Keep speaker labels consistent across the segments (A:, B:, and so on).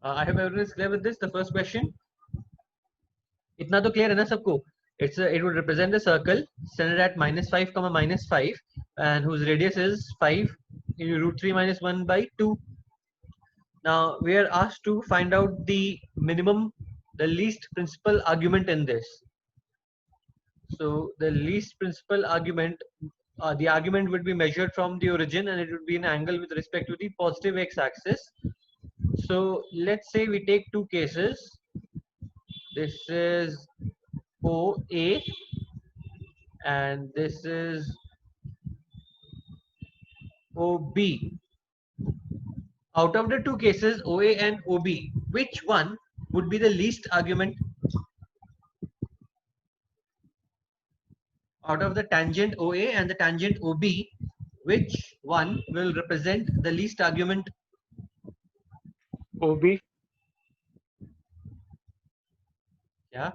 A: I hope everyone is clear with this. The first question. इतना तो clear है ना सबको? It would represent the circle centered at -5, -5, and whose radius is 5 into √3 - 1 by 2. Now we are asked to find out the minimum, the least principal argument in this. So the least principal argument, the argument would be measured from the origin, and it would be an angle with respect to the positive x-axis. So let's say we take two cases. This is OA and this is OB. Out of the two cases, OA and OB, which one would be the least argument? Out of the tangent OA and the tangent OB, which one will represent the least argument?
B: OB.
A: Yeah.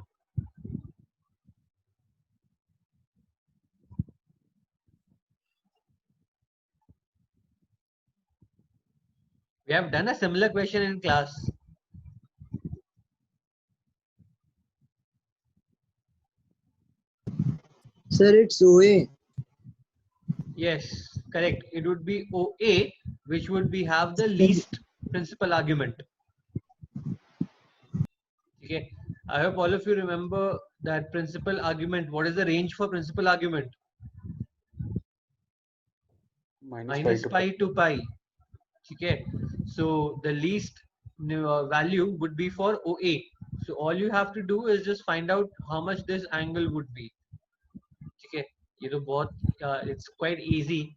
A: We have done a similar question in class.
C: Sir, it's OA.
A: Yes, correct. It would be OA, which would be have the least principal argument. Okay. I hope all of you remember that principal argument. What is the range for principal argument? Minus pi to pi. Okay. So the least value would be for OA. So all you have to do is just find out how much this angle would be. Okay. You know what? It's quite easy.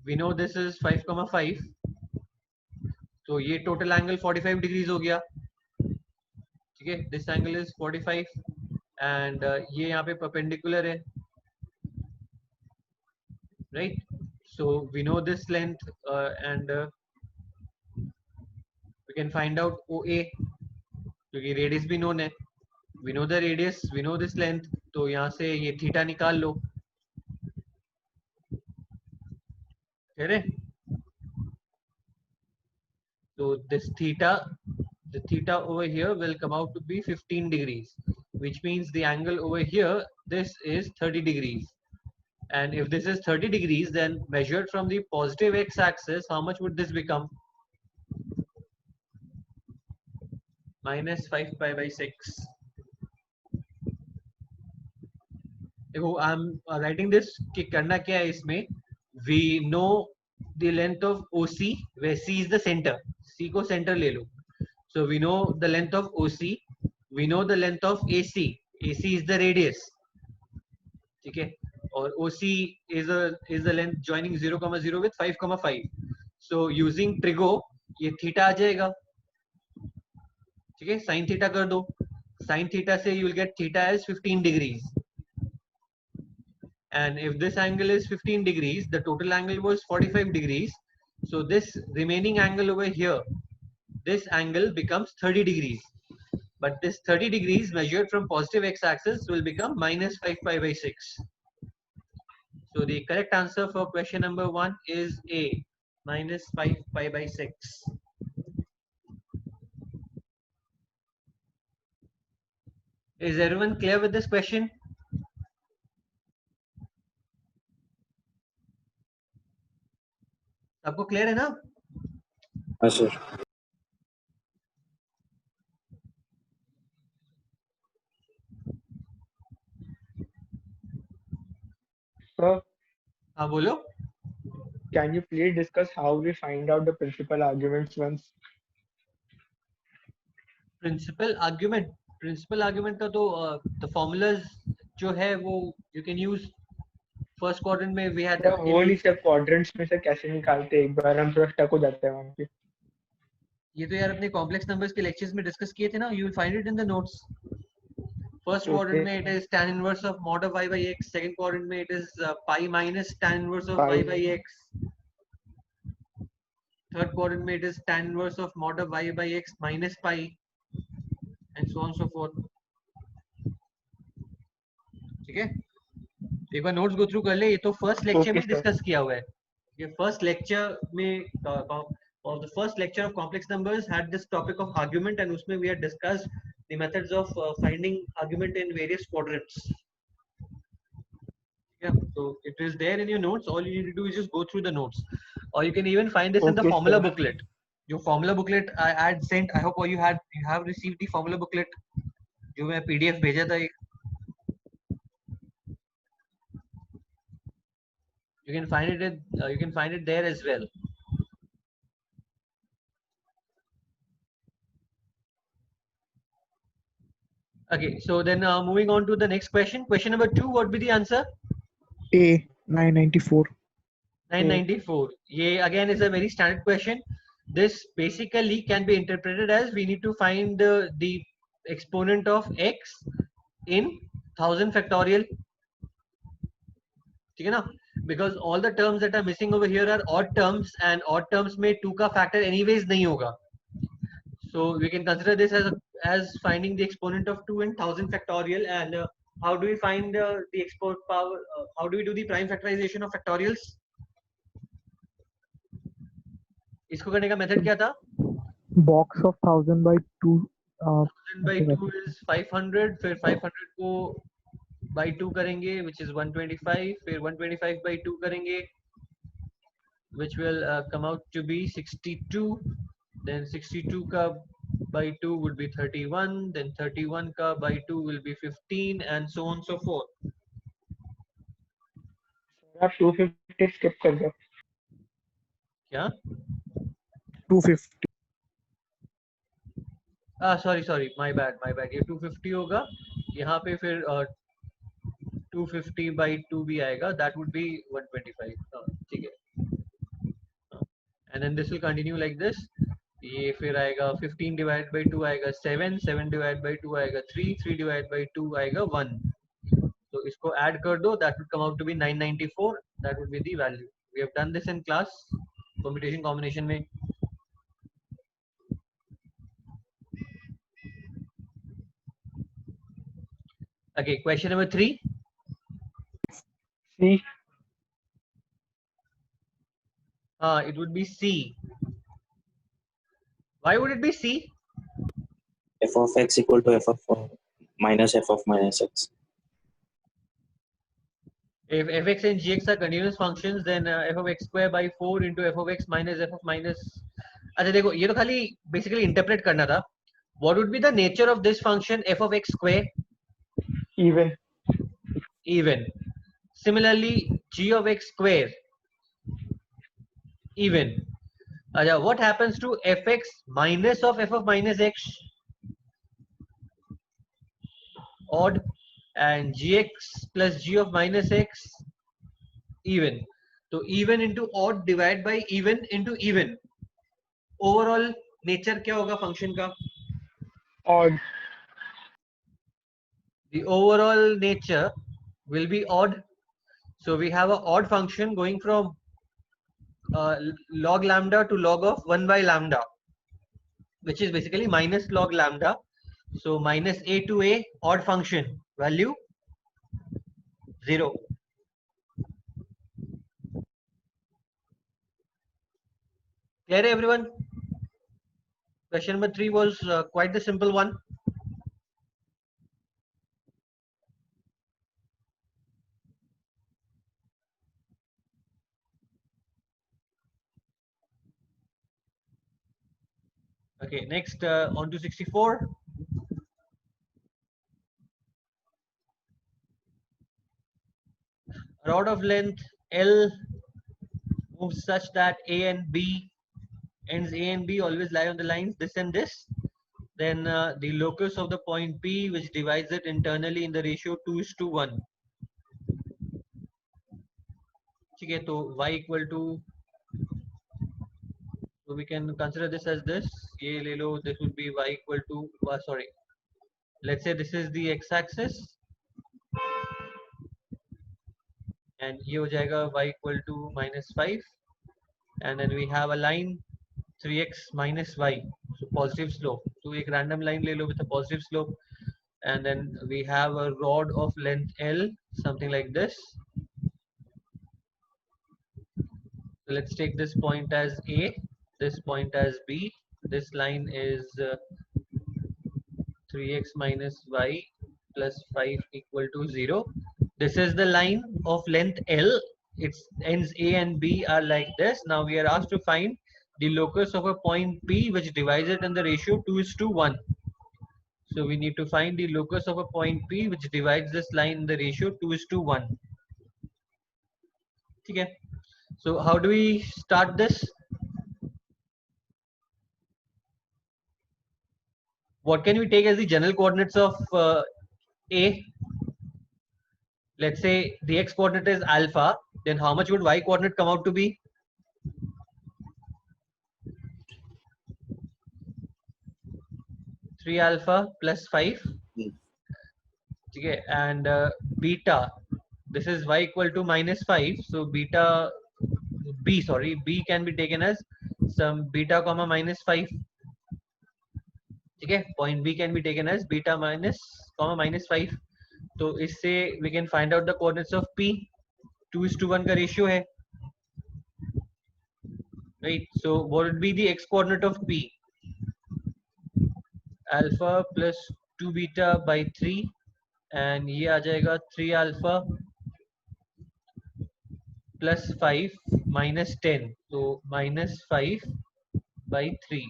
A: We know this is 5,5. So ये total angle 45 degrees हो गया. Okay. This angle is 45 and ये यहाँ पे perpendicular है. Right? So we know this length and we can find out OA क्योंकि radius भी known है. We know the radius, we know this length. तो यहाँ से ये theta निकाल लो. है? So this theta, the theta over here will come out to be 15 degrees, which means the angle over here, this is 30 degrees. And if this is 30 degrees, then measured from the positive x-axis, how much would this become? -5 pi by 6. I'm writing this कि करना क्या है इसमें? We know the length of OC, where C is the center. C को center ले लो. So we know the length of OC. We know the length of AC. AC is the radius. Okay. Or OC is the length joining 0, 0 with 5, 5. So using trigo, ये theta आ जाएगा. Okay. Sin theta कर दो. Sin theta से you will get theta as 15 degrees. And if this angle is 15 degrees, the total angle was 45 degrees. So this remaining angle over here, this angle becomes 30 degrees. But this 30 degrees measured from positive x-axis will become -5 pi by 6. So the correct answer for question number 1 is A, -5 pi by 6. Is everyone clear with this question? सबको clear है ना?
C: Yes, sir.
B: Sir,
A: हाँ बोलो.
B: can you please discuss how we find out the principal arguments once?
A: Principal argument का तो the formulas जो है वो you can use first quadrant में we had.
B: वो नहीं सब quadrants में से कैसे निकालते हैं, एक बार हम थोड़ा stuck हो जाते हैं वहाँ पे.
A: ये तो यार अपने complex numbers के lectures में discuss किए थे ना. You will find it in the notes. First quadrant में it is tan inverse of mod of y by x. Second quadrant में it is pi minus tan inverse of y by x. Third quadrant में it is tan inverse of mod of y by x minus pi, and so on and so forth. ठीक है? एक बार notes go through कर ले. ये तो first lecture में discuss किया हुआ है. ये first lecture में of the first lecture of complex numbers had this topic of argument, and usme we had discussed the methods of finding argument in various quadrants. Yeah, so it is there in your notes. All you need to do is just go through the notes, or you can even find this in the
B: Okay,
A: formula
B: sir.
A: booklet. Your formula booklet I had sent. I hope all you have received the formula booklet. जो मैं PDF भेजा था एक. You can find it there as well. Okay, so then moving on to the next question. Question number 2. What would be the answer?
D: A 994.
A: 994. Yeah, again is a very standard question. This basically can be interpreted as we need to find the exponent of x in 1000 factorial. ठीक है ना? Because all the terms that are missing over here are odd terms, and odd terms में 2 का factor anyways नहीं होगा. So we can consider this as finding the exponent of 2 in 1000 factorial. And how do we find the exponent power? How do we do the prime factorization of factorials? इसको करने का method क्या था?
D: Box of 1000 by 2.
A: 1000 by 2 is 500. फिर 500 को by 2 करेंगे, which is 125. फिर 125 by 2 करेंगे, which will come out to be 62. Then 62 का by 2 would be 31. Then 31 का by 2 will be 15, and so on so forth.
B: आप 250 skip कर दो.
A: क्या?
D: 250.
A: sorry, my bad. ये 250 होगा. यहाँ पे फिर 250 by 2 भी आएगा. That would be 125. ठीक है. And then this will continue like this. ये फिर आएगा 15 divided by 2 आएगा 7, 7 divided by 2 आएगा 3, 3 divided by 2 आएगा 1. तो इसको add कर दो. That would come out to be 994. That would be the value. We have done this in class. Permutation combination में. Okay, question number 3.
B: C.
A: It would be C. Why would it be C?
C: F of x equal to f of minus f of minus x.
A: If fx and gx are continuous functions, then f of x square by 4 into f of x minus f of minus. अच्छा देखो, ये तो खाली basically interpret करना था. What would be the nature of this function f of x square?
B: Even.
A: Even. Similarly, g of x square. Even. What happens to fx minus of f of minus x? Odd. And gx plus g of minus x, even. So even into odd divided by even into even. Overall nature क्या होगा function का?
B: Odd.
A: The overall nature will be odd. So we have an odd function going from log lambda to log of 1 by lambda, which is basically minus log lambda. So minus a to a, odd function, value 0. Clear everyone? Question number 3 was quite the simple one. Okay, next on to 64. Rod of length L moves such that A and B, ends A and B always lie on the lines this and this. Then the locus of the point P, which divides it internally in the ratio 2:1. Okay, so y equal to, so we can consider this as this. ये ले लो, this would be y equal to, sorry. Let's say this is the x-axis. And ये हो जाएगा y equal to -5. And then we have a line 3x minus y, so positive slope. So एक random line ले लो with a positive slope. And then we have a rod of length L, something like this. So let's take this point as A. this point as B. This line is 3x minus y plus 5 equal to 0. This is the line of length L. Its ends A and B are like this. Now we are asked to find the locus of a point P which divides it in the ratio 2:1. So we need to find the locus of a point P which divides this line in the ratio 2:1. Okay. So how do we start this? What can we take as the general coordinates of A? Let's say the x coordinate is alpha, then how much would y coordinate come out to be? Three alpha plus 5. Okay, and beta, this is y equal to minus 5. So beta b can be taken as some beta comma minus 5. Okay, point B can be taken as beta minus comma minus 5. तो इससे we can find out the coordinates of P. 2:1 का ratio है, right? So what would be the x coordinate of P? Alpha plus 2 beta by 3, and ये आ जाएगा 3 alpha plus 5 minus 10. So minus 5 by 3.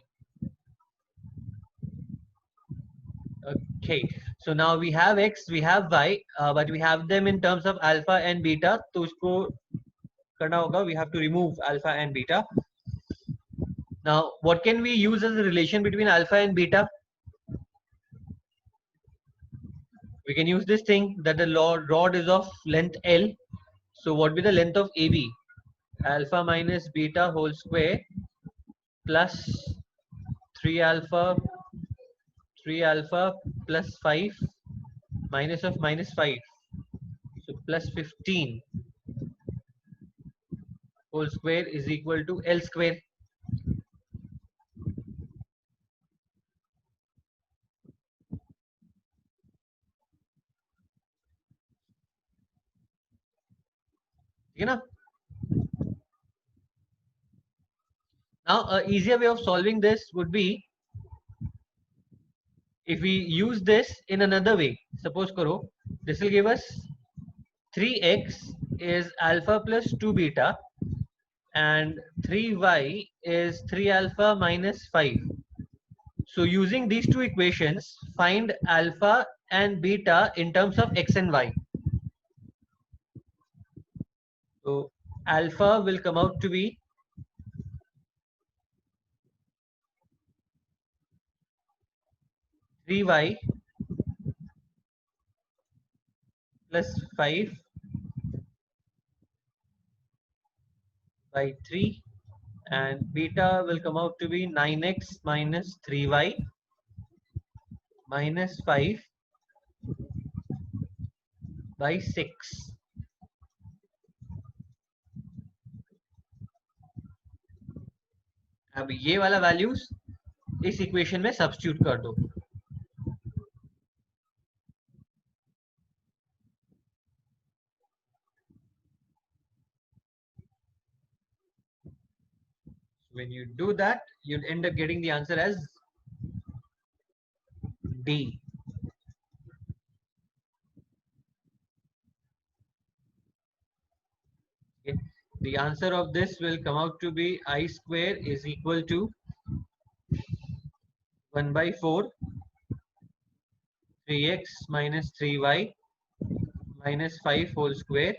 A: Okay, so now we have x, we have y, but we have them in terms of alpha and beta. तो उसको करना होगा, we have to remove alpha and beta. Now, what can we use as a relation between alpha and beta? We can use this thing that the rod is of length L. So what will be the length of AB? Alpha minus beta whole square plus 3 alpha plus 5 minus of minus 5. So plus 15 whole square is equal to L square. You know? Now, an easier way of solving this would be if we use this in another way. Suppose karo, this will give us 3x is alpha plus 2 beta and 3y is 3 alpha minus 5. So using these two equations, find alpha and beta in terms of x and y. So alpha will come out to be 3y plus 5 by 3, and beta will come out to be 9x minus 3y minus 5 by 6. अब ये वाला values इस equation में substitute कर दो. When you do that, you'll end up getting the answer as D. Okay. The answer of this will come out to be I square is equal to 1 by 4 3x minus 3y minus 5 whole square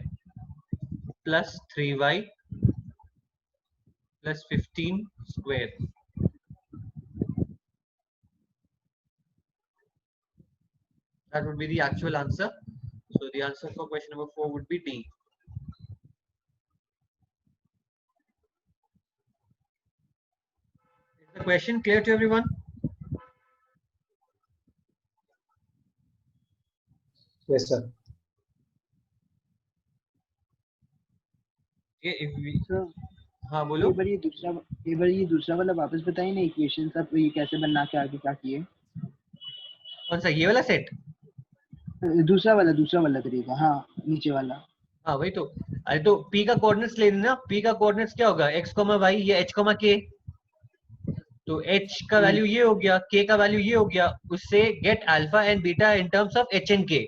A: plus 3y plus 15 square. That would be the actual answer. So the answer for question number 4 would be D. Is the question clear to everyone?
E: Yes, sir.
A: Okay, if we,
F: sir
A: हाँ बोलो.
F: एक बार ये दूसरा वाला वापस बताइए ना equation सब ये कैसे बनना के आगे क्या किए.
A: कौन सा ये वाला सेट?
F: दूसरा वाला तरीका. हाँ नीचे वाला.
A: हाँ वही तो. अरे तो P का कोऑर्डिनेट्स ले लेना. P का कोऑर्डिनेट्स क्या होगा? x, y या h, k. तो h का वैल्यू ये हो गया, k का वैल्यू ये हो गया, उससे get alpha and beta in terms of h and k,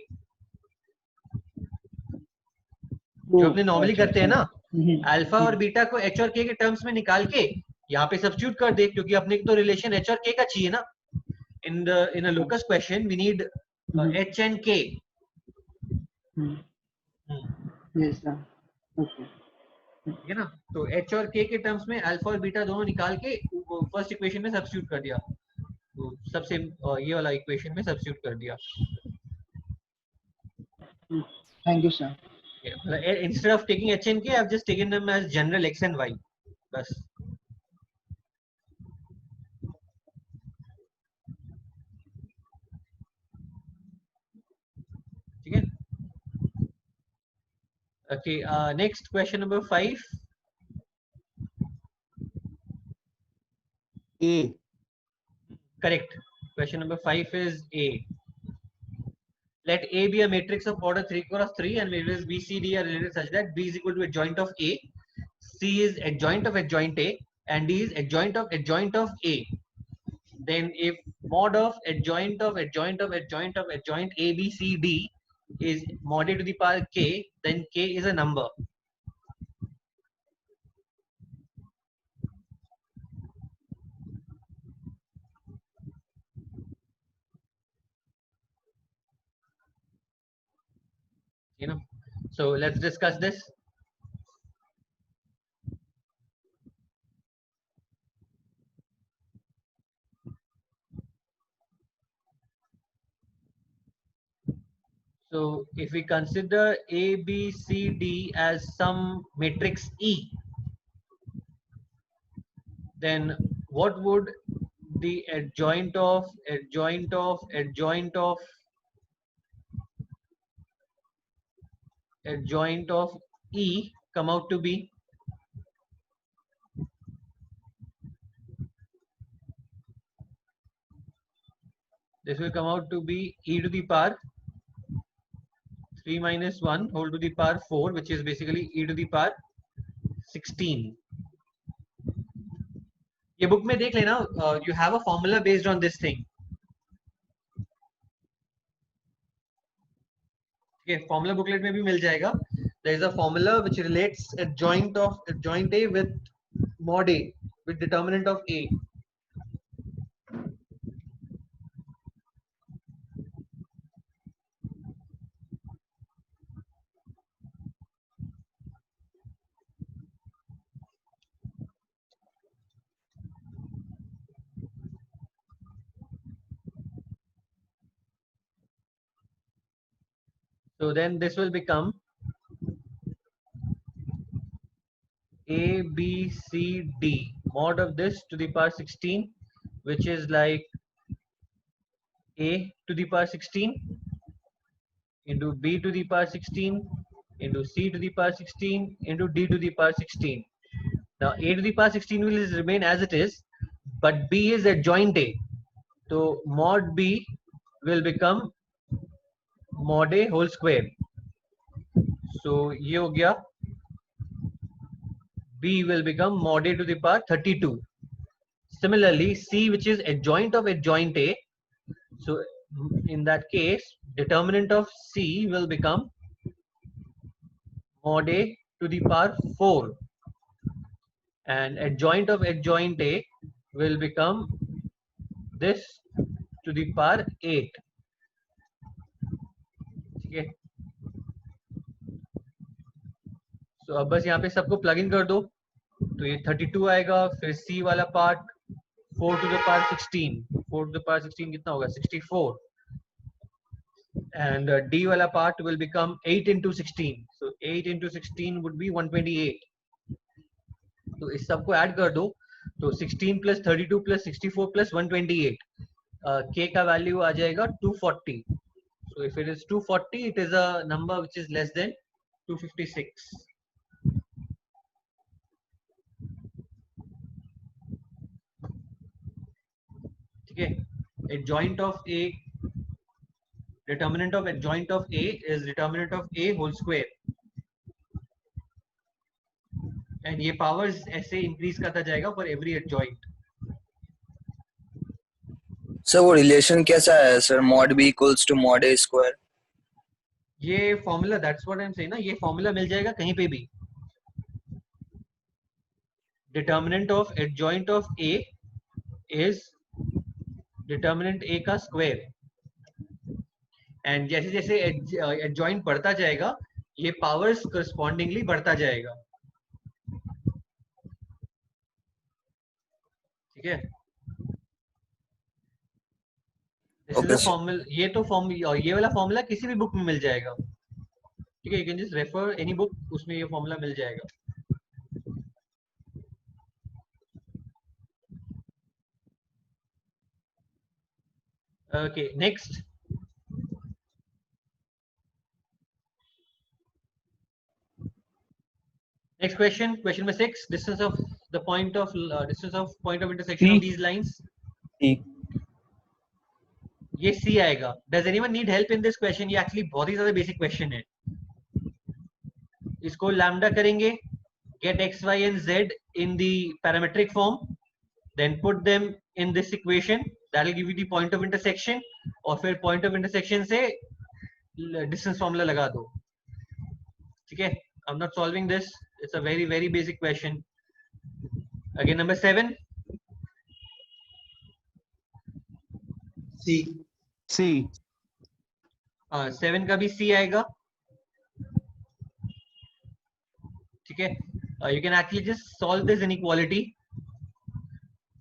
A: जो अपने नॉर्मली करते हैं ना, अल्फा और बीटा को h और k के टर्म्स में निकाल के यहाँ पे सब्स्टिट्यूट कर दे, क्योंकि अपने को तो रिलेशन h और k का चाहिए ना. In a locus question we need h and k.
F: Yes sir. Okay.
A: ठीक है ना. तो h और k के टर्म्स में अल्फा और बीटा दोनों निकाल के फर्स्ट इक्वेशन में सब्स्टिट्यूट कर दिया, तो सबसे ये वाला इक्वेशन में सब्स्टिट्यूट कर दिया.
F: Thank you sir.
A: Instead of taking h and k, I have just taken them as general x and y. बस. ठीक है. Okay, next question number 5.
E: A.
A: Correct. Question number 5 is A. Let A be a matrix of order 3 cross 3 and matrices B, C, D are related such that B is equal to adjoint of A, C is adjoint of adjoint A, and D is adjoint of adjoint of A. Then if mod of adjoint of adjoint of adjoint of adjoint A, B, C, D is mod A to the power K, then K is a number. You know, so let's discuss this. So if we consider A, B, C, D as some matrix E, then what would the adjoint of adjoint of adjoint of adjoint of E come out to be? This will come out to be e to the power 3 minus 1 whole to the power 4, which is basically e to the power 16. ये book में देख लेना, you have a formula based on this thing. Okay, formula booklet में भी मिल जाएगा. There is a formula which relates adjoint of adjoint A with mod A with determinant of A. So then this will become A, B, C, D mod of this to the power 16, which is like A to the power 16 into B to the power 16 into C to the power 16 into D to the power 16. Now A to the power 16 will remain as it is, but B is adjoint A. So mod B will become mod A whole square. So ये हो गया, B will become mod A to the power 32. Similarly, C, which is adjoint of adjoint A, so in that case, determinant of C will become mod A to the power 4, and adjoint of adjoint A will become this to the power 8. ठीक है. So अब बस यहाँ पे सबको plug in कर दो, तो ये 32 आएगा, फिर C वाला part 4 to the power 16, 4 to the power 16 कितना होगा 64, and D वाला part will become 8 into 16, so 8 into 16 would be 128. तो इस सबको ऐड कर दो, तो 16 plus 32 plus 64 plus 128, K का वैल्यू आ जाएगा 240. So if it is 240, it is a number which is less than 256. ठीक है. Adjoint of A, determinant of adjoint of A is determinant of A whole square, and ये powers ऐसे increase करता जाएगा for every adjoint.
E: Sir वो relation कैसा है sir, mod b equals to mod a square?
A: ये formula, that's what I am saying ना, ये फॉर्मूला मिल जाएगा कहीं पे भी. Determinant of adjoint of a is determinant a का स्क्वायर. एंड जैसे जैसे एडजॉइंट बढ़ता जाएगा ये पावर्स करस्पॉन्डिंगली बढ़ता जाएगा. ठीक है. This is
E: Okay,
A: a
E: sir.
A: Formula. ये तो ये वाला फॉर्मूला किसी भी बुक में मिल जाएगा. ठीक है, you can just refer any book, उसमें ये फॉर्मूला मिल जाएगा. Okay, next. Next question, question number 6. Distance of the point of intersection of these lines.
C: C.
A: ये C आएगा. Does anyone need help in this question? ये actually बहुत ही ज़्यादा basic question है. इसको lambda करेंगे. Get x, y and z in the parametric form. Then put them in this equation. That will give you the point of intersection. और फिर point of intersection से distance formula लगा दो. ठीक है? I'm not solving this. It's a very very basic question. Again, number 7.
G: C.
A: 7 का भी C आएगा. ठीक है. You can actually just solve this inequality.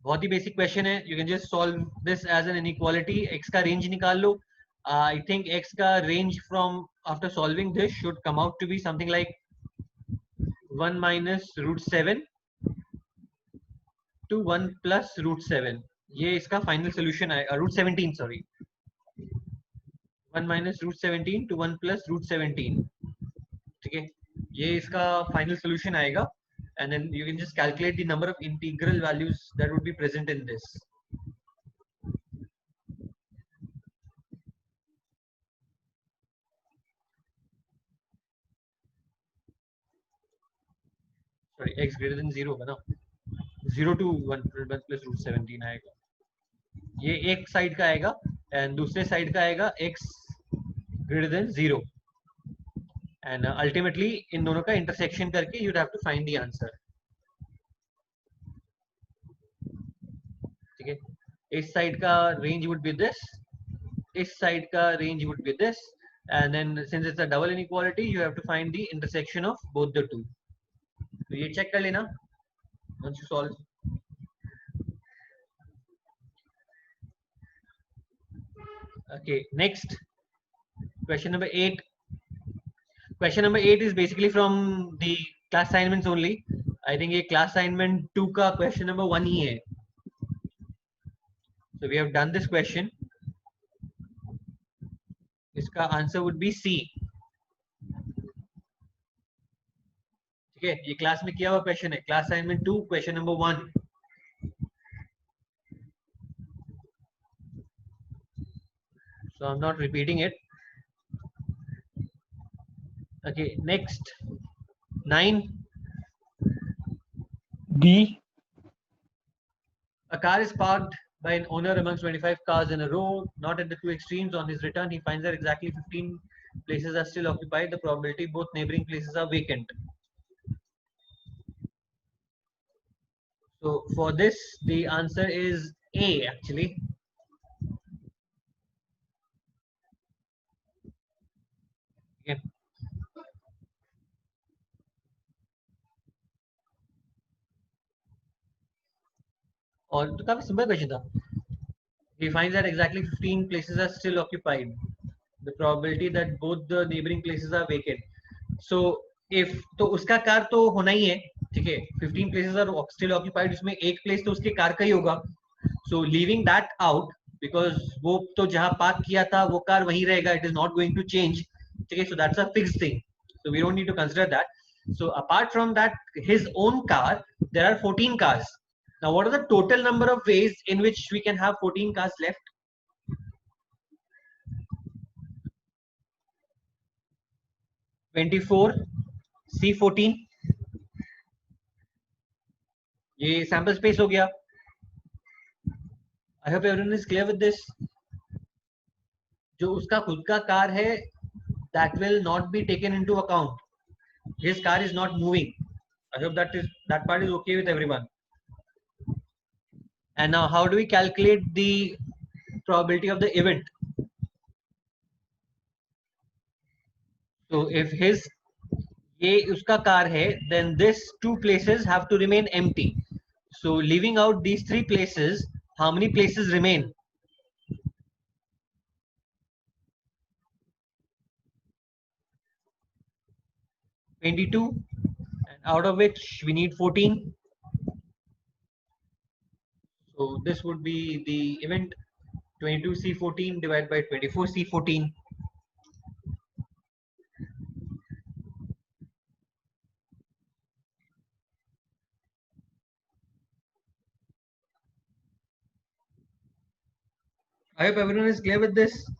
A: बहुत ही basic question है. You can just solve this as an inequality. X का range निकाल लो. I think X का range from after solving this should come out to be something like 1 minus root 7 to 1 plus root 7. ये इसका final solution है. Root 17, sorry. 1 minus root 17 to 1 plus root 17. ठीक है. ये इसका final solution आएगा. And then you can just calculate the number of integral values that would be present in this. Sorry, x greater than 0 होगा ना. 0 to 1 plus root 17 आएगा. ये एक साइड का आएगा and दूसरे साइड का आएगा x greater than 0. And ultimately इन दोनों का intersection करके you'd have to find the answer. ठीक है. इस साइड का range would be this. इस साइड का range would be this. And then since it's a double inequality, you have to find the intersection of both the two. तो ये check कर लेना once you solve. Okay, next. Question number 8. Question number 8 is basically from the class assignments only. I think ये class assignment 2 का question number 1 ही है. So we have done this question. इसका answer would be C. ठीक है, ये class में किया हुआ question है. Class assignment 2, question number 1. So I'm not repeating it. Okay, next. 9.
B: D.
A: A car is parked by an owner amongst 25 cars in a row, not at the two extremes. On his return, he finds that exactly 15 places are still occupied. The probability both neighboring places are vacant. So for this, the answer is A actually. Okay. और तो काफी simple question था. He finds that exactly 15 places are still occupied. The probability that both the neighboring places are vacant. So if तो उसका car तो होना ही है. ठीक है. 15 places are still occupied. उसमें एक place तो उसके कार का ही होगा. So leaving that out because वो तो जहाँ पार्क किया था वो कार वहीं रहेगा. It is not going to change. ठीक है. So that's a fixed thing. So we don't need to consider that. So apart from that, his own car, there are 14 cars. Now, what are the total number of ways in which we can have 14 cars left? C14. ये sample space हो गया. I hope everyone is clear with this. जो उसका खुद का car है, that will not be taken into account. His car is not moving. I hope that part is okay with everyone. And now, how do we calculate the probability of the event? So if ये उसका car है, then this 2 places have to remain empty. So leaving out these 3 places, how many places remain? (22), and out of which we need 14. So this would be the event 22C14 divided by 24C14. I hope everyone is clear with this.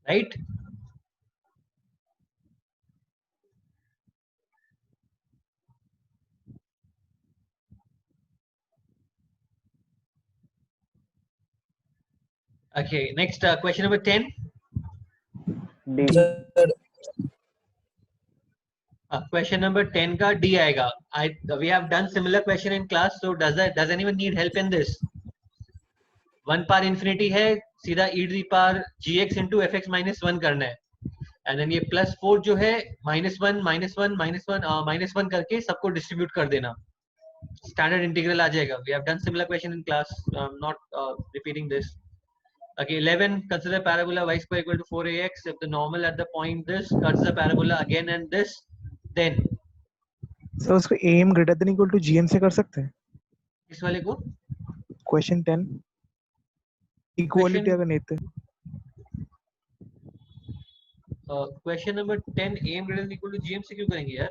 A: Right? Okay, next question number 10.
B: D.
E: Sir,
A: Question number 10 का D आएगा. We have done similar question in class, so does anyone need help in this? 1 power infinity है, सीधा e to the power gx into fx minus 1 करना है. And then ये +4 जो है -1 -1 -1 करके सबको डिस्ट्रीब्यूट कर देना. Standard integral आ जाएगा. We have done similar question in class. I'm not repeating this. Okay, 11. Consider parabola y square equal to 4ax. If the normal at the point this cuts the parabola again and this, then
D: sir उसको am greater than equal to gm से कर सकते हैं.
A: इस वाले को
D: Question 10 equality अगर नहीं थे.
A: Question number 10 am greater than equal to gm से क्यों करेंगे यार?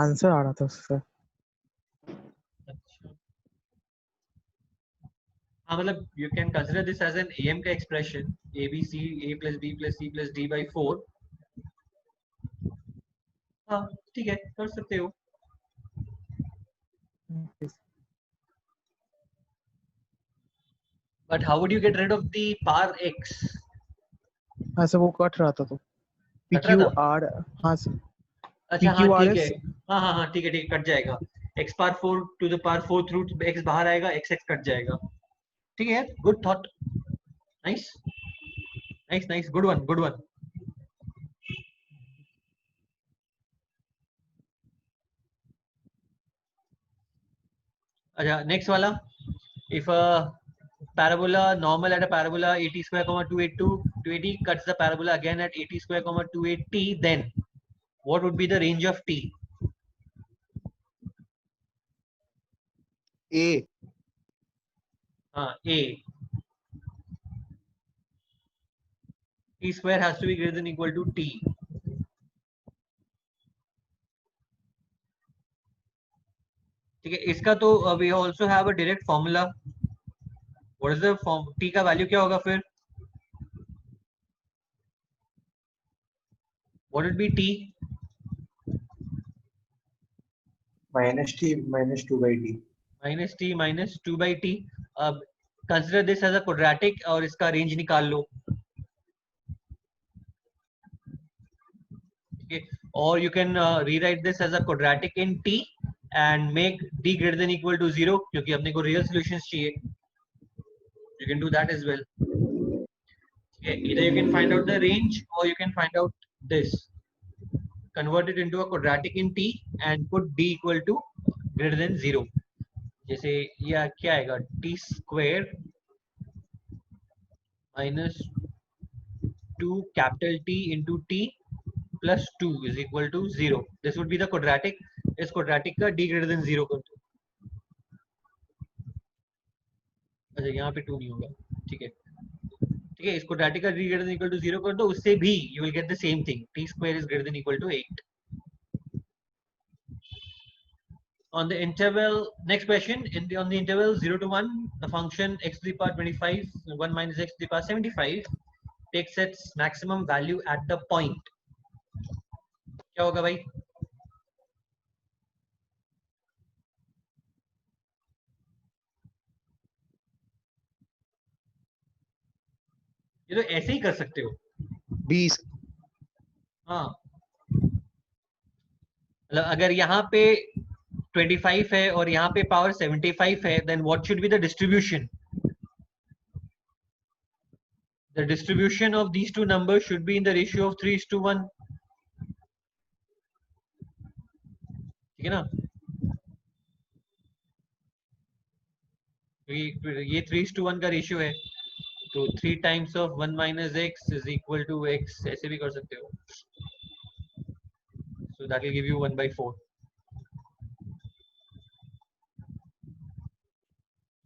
D: आंसर आ रहा था सर.
A: हाँ मतलब you can consider this as an am का expression abc a plus b plus c plus d by 4. हाँ ठीक है, कर सकते हो. But how would you get rid of the power x?
D: हाँ सर वो कट रहा था तो
A: कट रहा
D: pq
A: था?
D: r हाँ सर
A: अच्छा हाँ ठीक है.
D: PQRS
A: हाँ ठीक है कट जाएगा. x power 4 to the power 4 through x बाहर आएगा, x कट जाएगा. ठीक है, good thought. Nice good one. अच्छा नेक्स्ट वाला. If a parabola normal at a parabola 80 square 280 cuts the parabola again at 80 square 280, then what would be the range of t?
D: a
A: A. T square has to be greater than equal to t. ठीक है, इसका तो we also have a direct formula. What is the form? T का value क्या होगा फिर? What would be t?
C: minus t minus 2 by t.
A: Minus t minus 2 by t. अब consider this as a quadratic और इसका range निकाल लो. Okay. Or you can rewrite this as a quadratic in t and make d greater than equal to 0 क्योंकि अपने को real solutions चाहिए. You can do that as well. Okay. Either you can find out the range or you can find out this. Convert it into a quadratic in t and put d equal to greater than 0. जैसे ये क्या आएगा? t square minus 2 capital T into t plus 2 is equal to 0. This would be the quadratic. इस quadratic का d greater than 0 कर दो. अच्छा यहाँ पे 2 नहीं होगा. ठीक है इस quadratic का d greater than equal to 0 कर दो. उससे भी you will get the same thing. T square is greater than equal to 8. On the interval, next question, on the interval 0 to 1, the function x to the power 25, 1 minus x to the power 75 takes its maximum value at the point. क्या होगा भाई? ये तो ऐसे ही कर सकते हो.
D: 20.
A: हाँ, मतलब अगर यहाँ पे 25 है और यहाँ पे पावर 75 है, then what should be the distribution? The distribution of these two numbers should be in the ratio of 3:1. ठीक है ना? ये 3:1 का रेशियो है, तो 3 times of 1 minus x is equal to x. ऐसे भी कर सकते हो. So that will give you 1/4.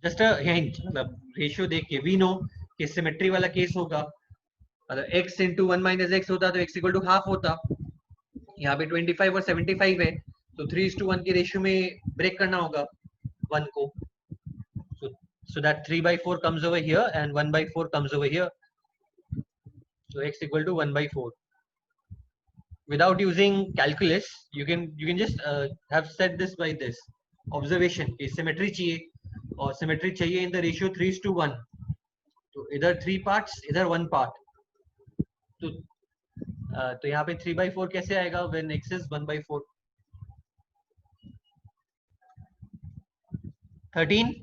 A: Just a hint, मतलब रेशियो देख के we know कि सिमेट्री वाला केस होगा. अगर x into 1 minus x होता तो x equal to half होता. यहाँ पे 25 और 75 है, तो 3:1 के रेशियो में ब्रेक करना होगा 1 को. So that 3/4 comes over here and 1/4 comes over here. So x equal to 1/4. Without using calculus, you can just have said this by this observation कि symmetry चाहिए और symmetry चाहिए in the ratio 3:1. तो इधर 3 parts, इधर 1 part. तो यहाँ पे 3/4 कैसे आएगा when x is 1/4? 13.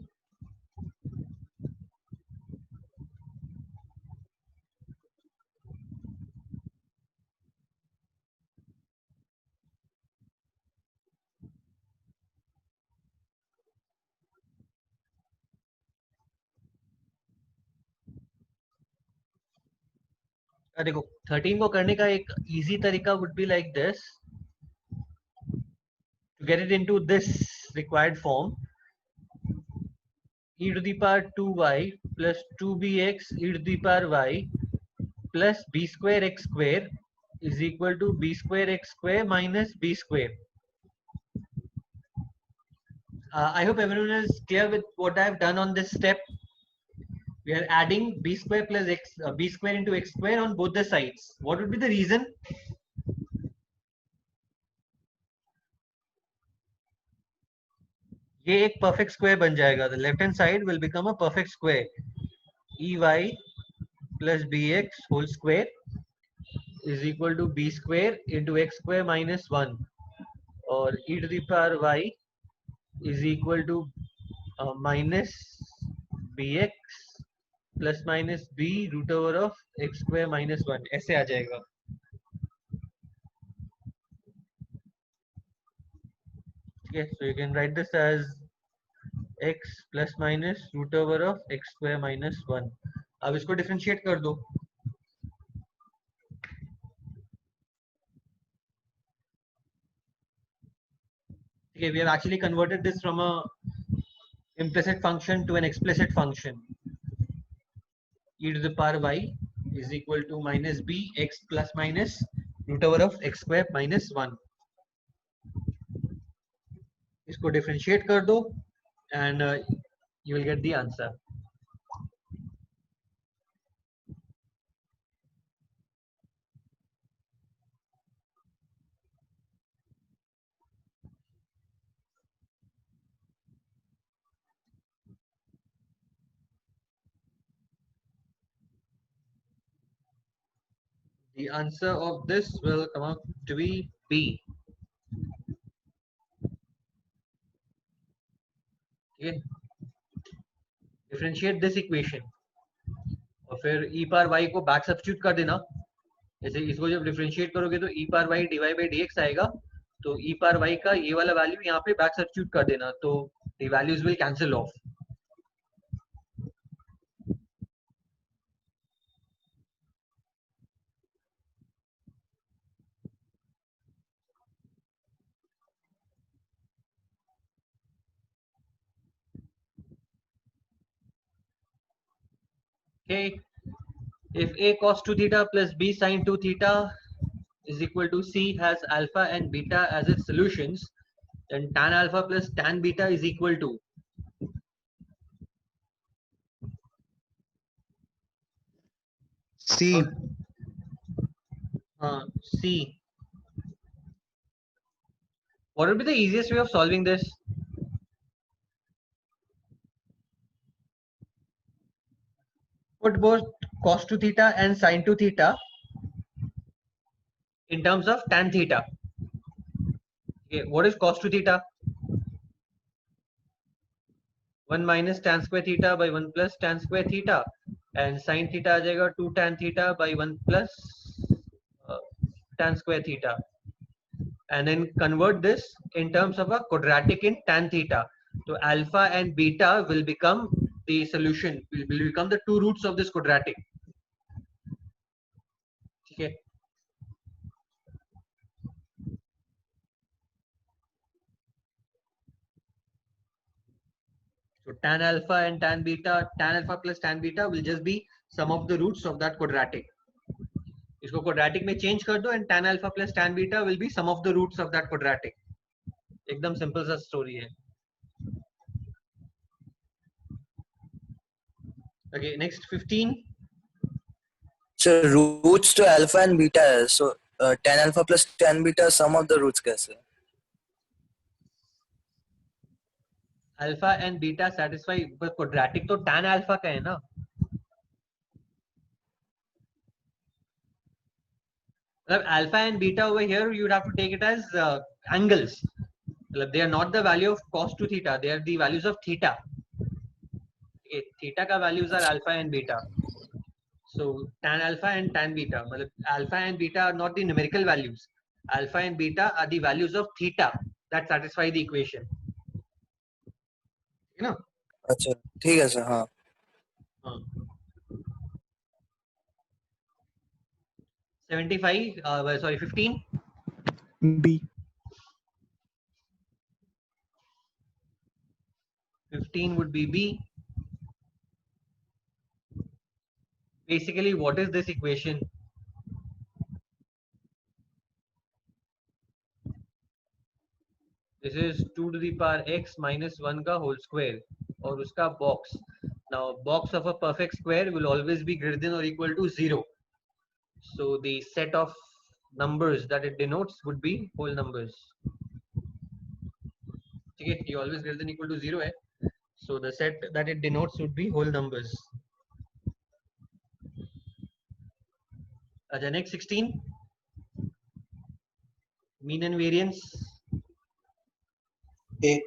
A: देखो 13 को करने का एक easy तरीका would be like this. To get it into this required form, e to the power 2y plus 2bx e to the power y plus b square x square is equal to b square x square minus b square. I hope everyone is clear with what I have done on this step. We are adding b square plus x, b square into x square on both the sides. What would be the reason? ये एक perfect square बन जाएगा. The left hand side will become a perfect square. ey plus bx whole square is equal to b square into x square minus 1, और e to the power y is equal to minus bx plus minus b root over of x square minus 1. ऐसे आ जाएगा. Okay, so you can write this as x plus minus root over of x square minus 1. अब इसको differentiate कर दो. Okay, we have actually converted this from a implicit function to an explicit function. E to the power y is equal to minus b x plus minus root over of x square minus 1. इसको differentiate कर दो and you will get the answer. The answer of this will come out to be B. Okay. Differentiate this equation और फिर e power y को back substitute कर देना. जैसे इसको जब डिफरेंशिएट करोगे तो e power y dy by dx आएगा, तो e पावर y का ये वाला वैल्यू यहाँ पे बैक सब्स्टिट्यूट कर देना, तो the values will cancel off. Okay, if a cos 2 theta plus b sin 2 theta is equal to c has alpha and beta as its solutions, then tan alpha plus tan beta is equal to.
D: C.
A: C. What would be the easiest way of solving this? Put both cos 2 theta and sin 2 theta in terms of tan theta. Okay, what is cos 2 theta? 1 minus tan square theta by 1 plus tan square theta, and sin theta आ जाएगा 2 tan theta by 1 plus tan square theta, and then convert this in terms of a quadratic in tan theta. So alpha and beta will become the solution, will become the two roots of this quadratic. Okay. So tan alpha and tan beta, tan alpha plus tan beta will just be sum of the roots of that quadratic. इसको quadratic में change कर दो and tan alpha plus tan beta will be sum of the roots of that quadratic. एकदम simple सा story है. Okay, next 15.
E: So roots to alpha and beta है. So tan alpha plus tan beta sum of the roots कैसे?
A: Alpha and beta satisfy, but quadratic तो tan alpha का है ना. Alpha and beta over here you would have to take it as angles. They are not the value of cos 2 theta, they are the values of theta. Okay, theta का values are alpha and beta. So tan alpha and tan beta, alpha and beta are not the numerical values. Alpha and beta are the values of theta that satisfy the equation. You know?
E: अच्छा ठीक है sir. हाँ.
A: 75, sorry 15.
D: B.
A: 15 would be B. Basically, what is this equation? This is 2 to the power x minus 1 का whole square और उसका box. Now, box of a perfect square will always be greater than or equal to 0. So, the set of numbers that it denotes would be whole numbers. Okay, you always greater than or equal to 0 hai. So, the set that it denotes would be whole numbers. The next 16. Mean and variance.
C: A.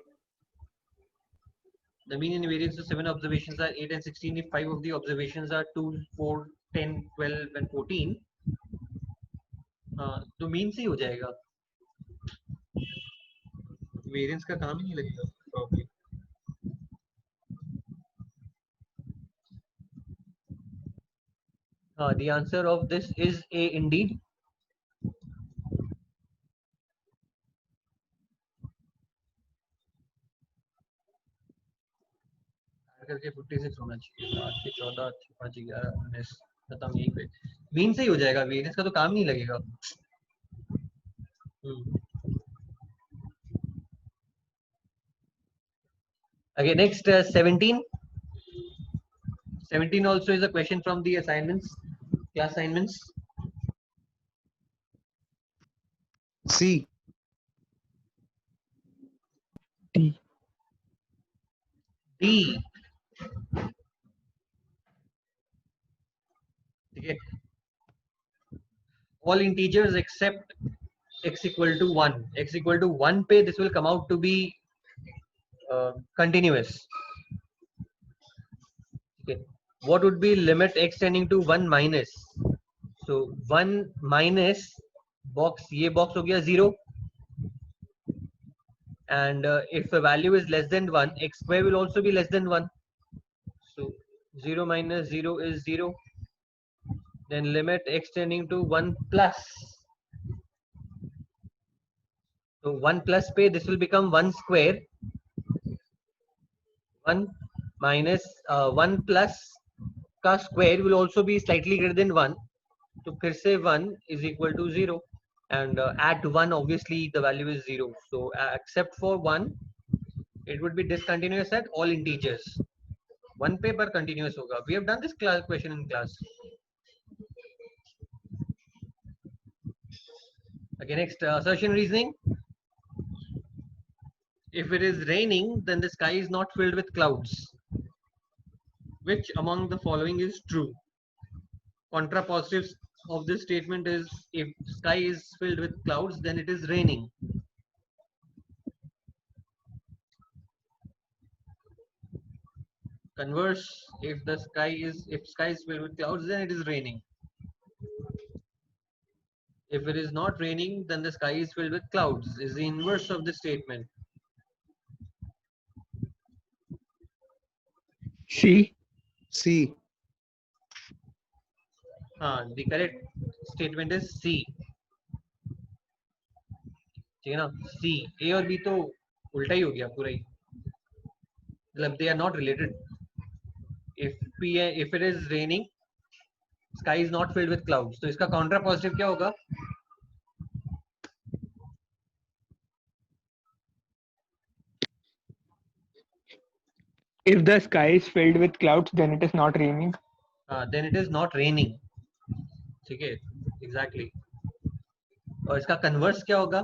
A: The mean and variance of 7 observations are 8 and 16. If 5 of the observations are 2, 4, 10, 12 and 14, तो mean से ही हो जाएगा. Variance का काम ही नहीं लगेगा probably. The answer of this is A indeed. करके 56 होना चाहिए. 8 के 14, 5, 11, 19 खत्म यहीं पे. मीन से ही हो जाएगा. वेरिएंस का तो काम नहीं लगेगा. Okay, next 17. 17 also is a question from the assignments, class assignments.
D: C. D.
A: D. Okay. All integers except x equal to 1. X equal to 1 पे this will come out to be continuous. Okay. What would be limit x tending to 1 minus? So 1 minus box, ये box हो गया 0. And if a value is less than 1, x square will also be less than 1. So 0 minus 0 is 0. Then limit x tending to 1 plus. So 1 plus पे this will become 1 square. 1 minus 1 plus का square will also be slightly greater than 1. तो फिर से 1 is equal to 0. And at 1 obviously the value is 0. So except for 1, it would be discontinuous at all integers. 1 पे पर continuous होगा. We have done this class question in class. Okay, next assertion reasoning. If it is raining, then the sky is not filled with clouds. Which among the following is true? Contrapositives of this statement is if sky is filled with clouds, then it is raining. Converse, if sky is filled with clouds, then it is raining. If it is not raining, then the sky is filled with clouds. Is the inverse of the statement.
B: C.
D: C.
A: The correct statement is C. ठीक है ना? C. A और B तो उल्टा ही हो गया पूरा ही. मतलब they are not related. If it is raining, sky is not filled with clouds. तो इसका counter positive क्या होगा?
B: If the sky is filled with clouds, then it is not raining.
A: Then it is not raining. ठीक है, exactly. और इसका converse क्या होगा?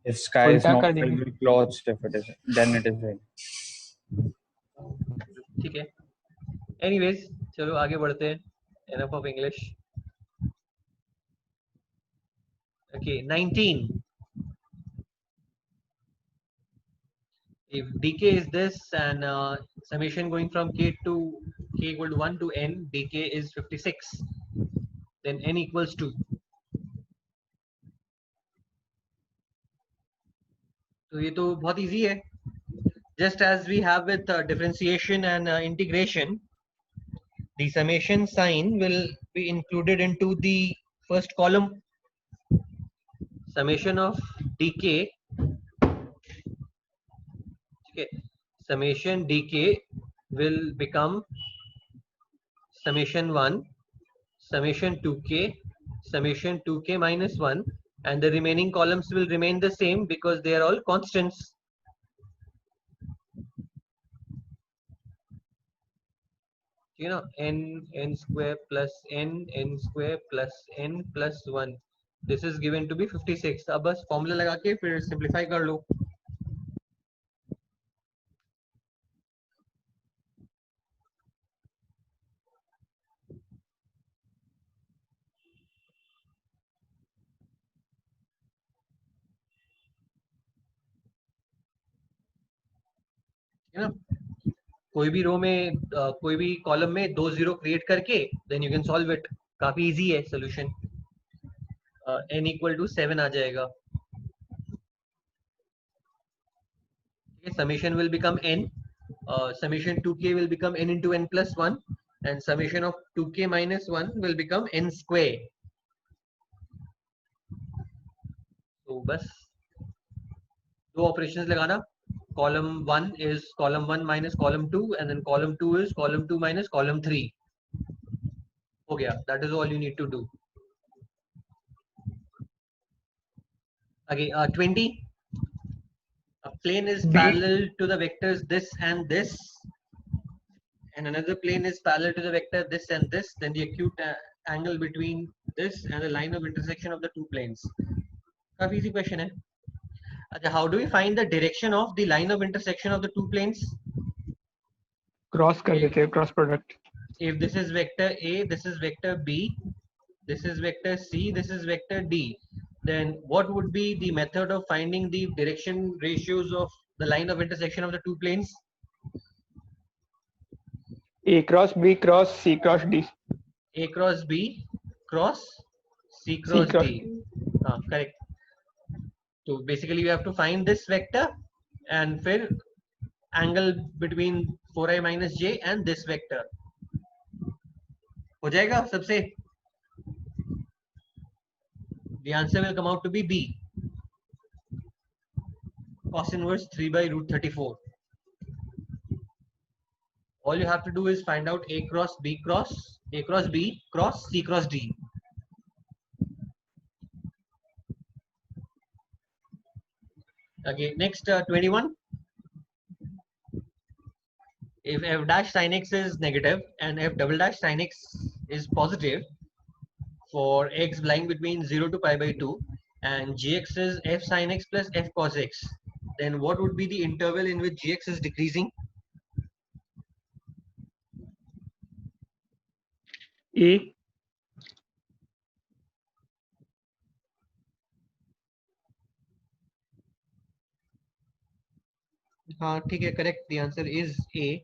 G: If sky is
B: उल्टा
G: not
B: कर
G: filled
B: देंगे.
G: with clouds, then it is rain.
A: ठीक है. Anyways, चलो आगे बढ़ते हैं. Enough of English. Okay, 19. If dk is this and summation going from k equal to 1 to n, dk is 56, then n equals 2. तो ये तो बहुत easy है. Just as we have with differentiation and integration, the summation sign will be included into the first column. Summation of dk, okay, summation dk will become summation 1, summation 2k, summation 2k minus 1, and the remaining columns will remain the same because they are all constants. You know, n square plus n square plus n plus 1. This is given to be 56. अब बस formula लगा के फिर simplify कर लो. है ना? कोई भी रो में कोई भी कॉलम में 2 0 क्रिएट करके then you can solve it. काफी इजी है सॉल्यूशन. n इक्वल टू 7 आ जाएगा. Summation will become n. Summation 2k will become n into n plus 1, and summation of 2k minus 1 will become n square. तो बस दो operations लगाना. Column 1 is column 1 minus column 2, and then column 2 is column 2 minus column 3. हो गया. That is all you need to do. Okay, 20. A plane is parallel to the vectors this and this, and another plane is parallel to the vector this and this. Then the acute angle between this and the line of intersection of the two planes. काफी easy question है. Okay, how do we find the direction of the line of intersection of the two planes?
B: Cross कर देते हैं, cross product.
A: If this is vector A, this is vector B, this is vector C, this is vector D, then what would be the method of finding the direction ratios of the line of intersection of the two planes?
B: A cross B cross C cross D.
A: A cross B cross C cross
B: cross
A: D. Correct. So basically you have to find this vector and फिर angle between 4i minus j and this vector. हो जाएगा सबसे? The answer will come out to be B. Cos inverse 3 by root 34. All you have to do is find out A cross B cross C cross D. Okay, next 21. If f dash sin x is negative and f double dash sin x is positive, for x lying between 0 to pi by 2 and gx is f sin x plus f cos x, then what would be the interval in which gx is decreasing?
B: A.
A: हाँ ठीक है, correct, the answer is A.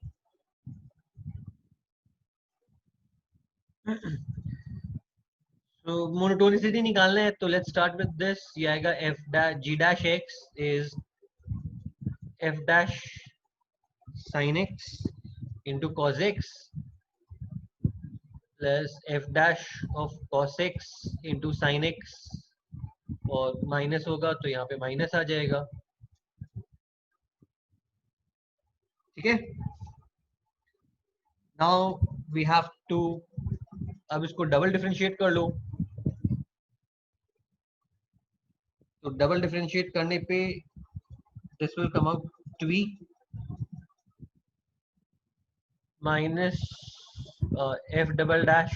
A: So monotonicity निकालना है तो let's start with this. ये आएगा f dash g dash x is f dash sin x into cos x plus f dash of cos x into sin x, और minus होगा तो यहाँ पे माइनस आ जाएगा. ठीक है. Now we have to, अब इसको डबल डिफरेंशिएट कर लो. तो डबल डिफरेंशिएट करने पे this will come out to be minus f double dash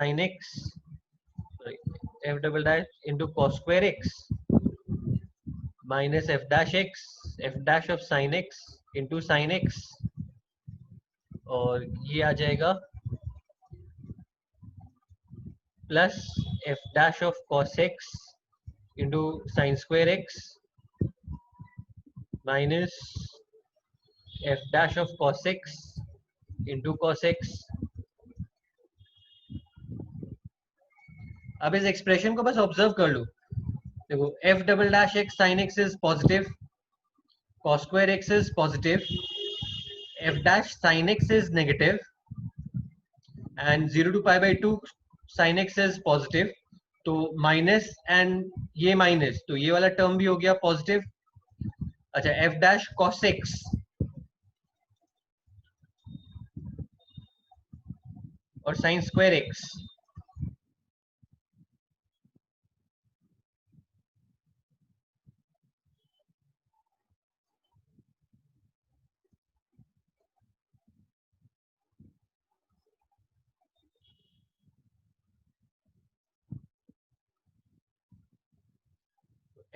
A: sin x, sorry, f double dash into cos square x minus f dash of sin x into sin x, और ये आ जाएगा plus f dash of cos x into sin square x minus f dash of cos x into cos x. अब इस expression को बस observe कर लो. देखो f double dash x sin x is positive, cos square x is positive, f dash sin x is negative, and 0 to pi by 2 sin x is positive. तो minus and ये minus, तो ये वाला term भी हो गया positive. अच्छा, f dash cos x और sin square x,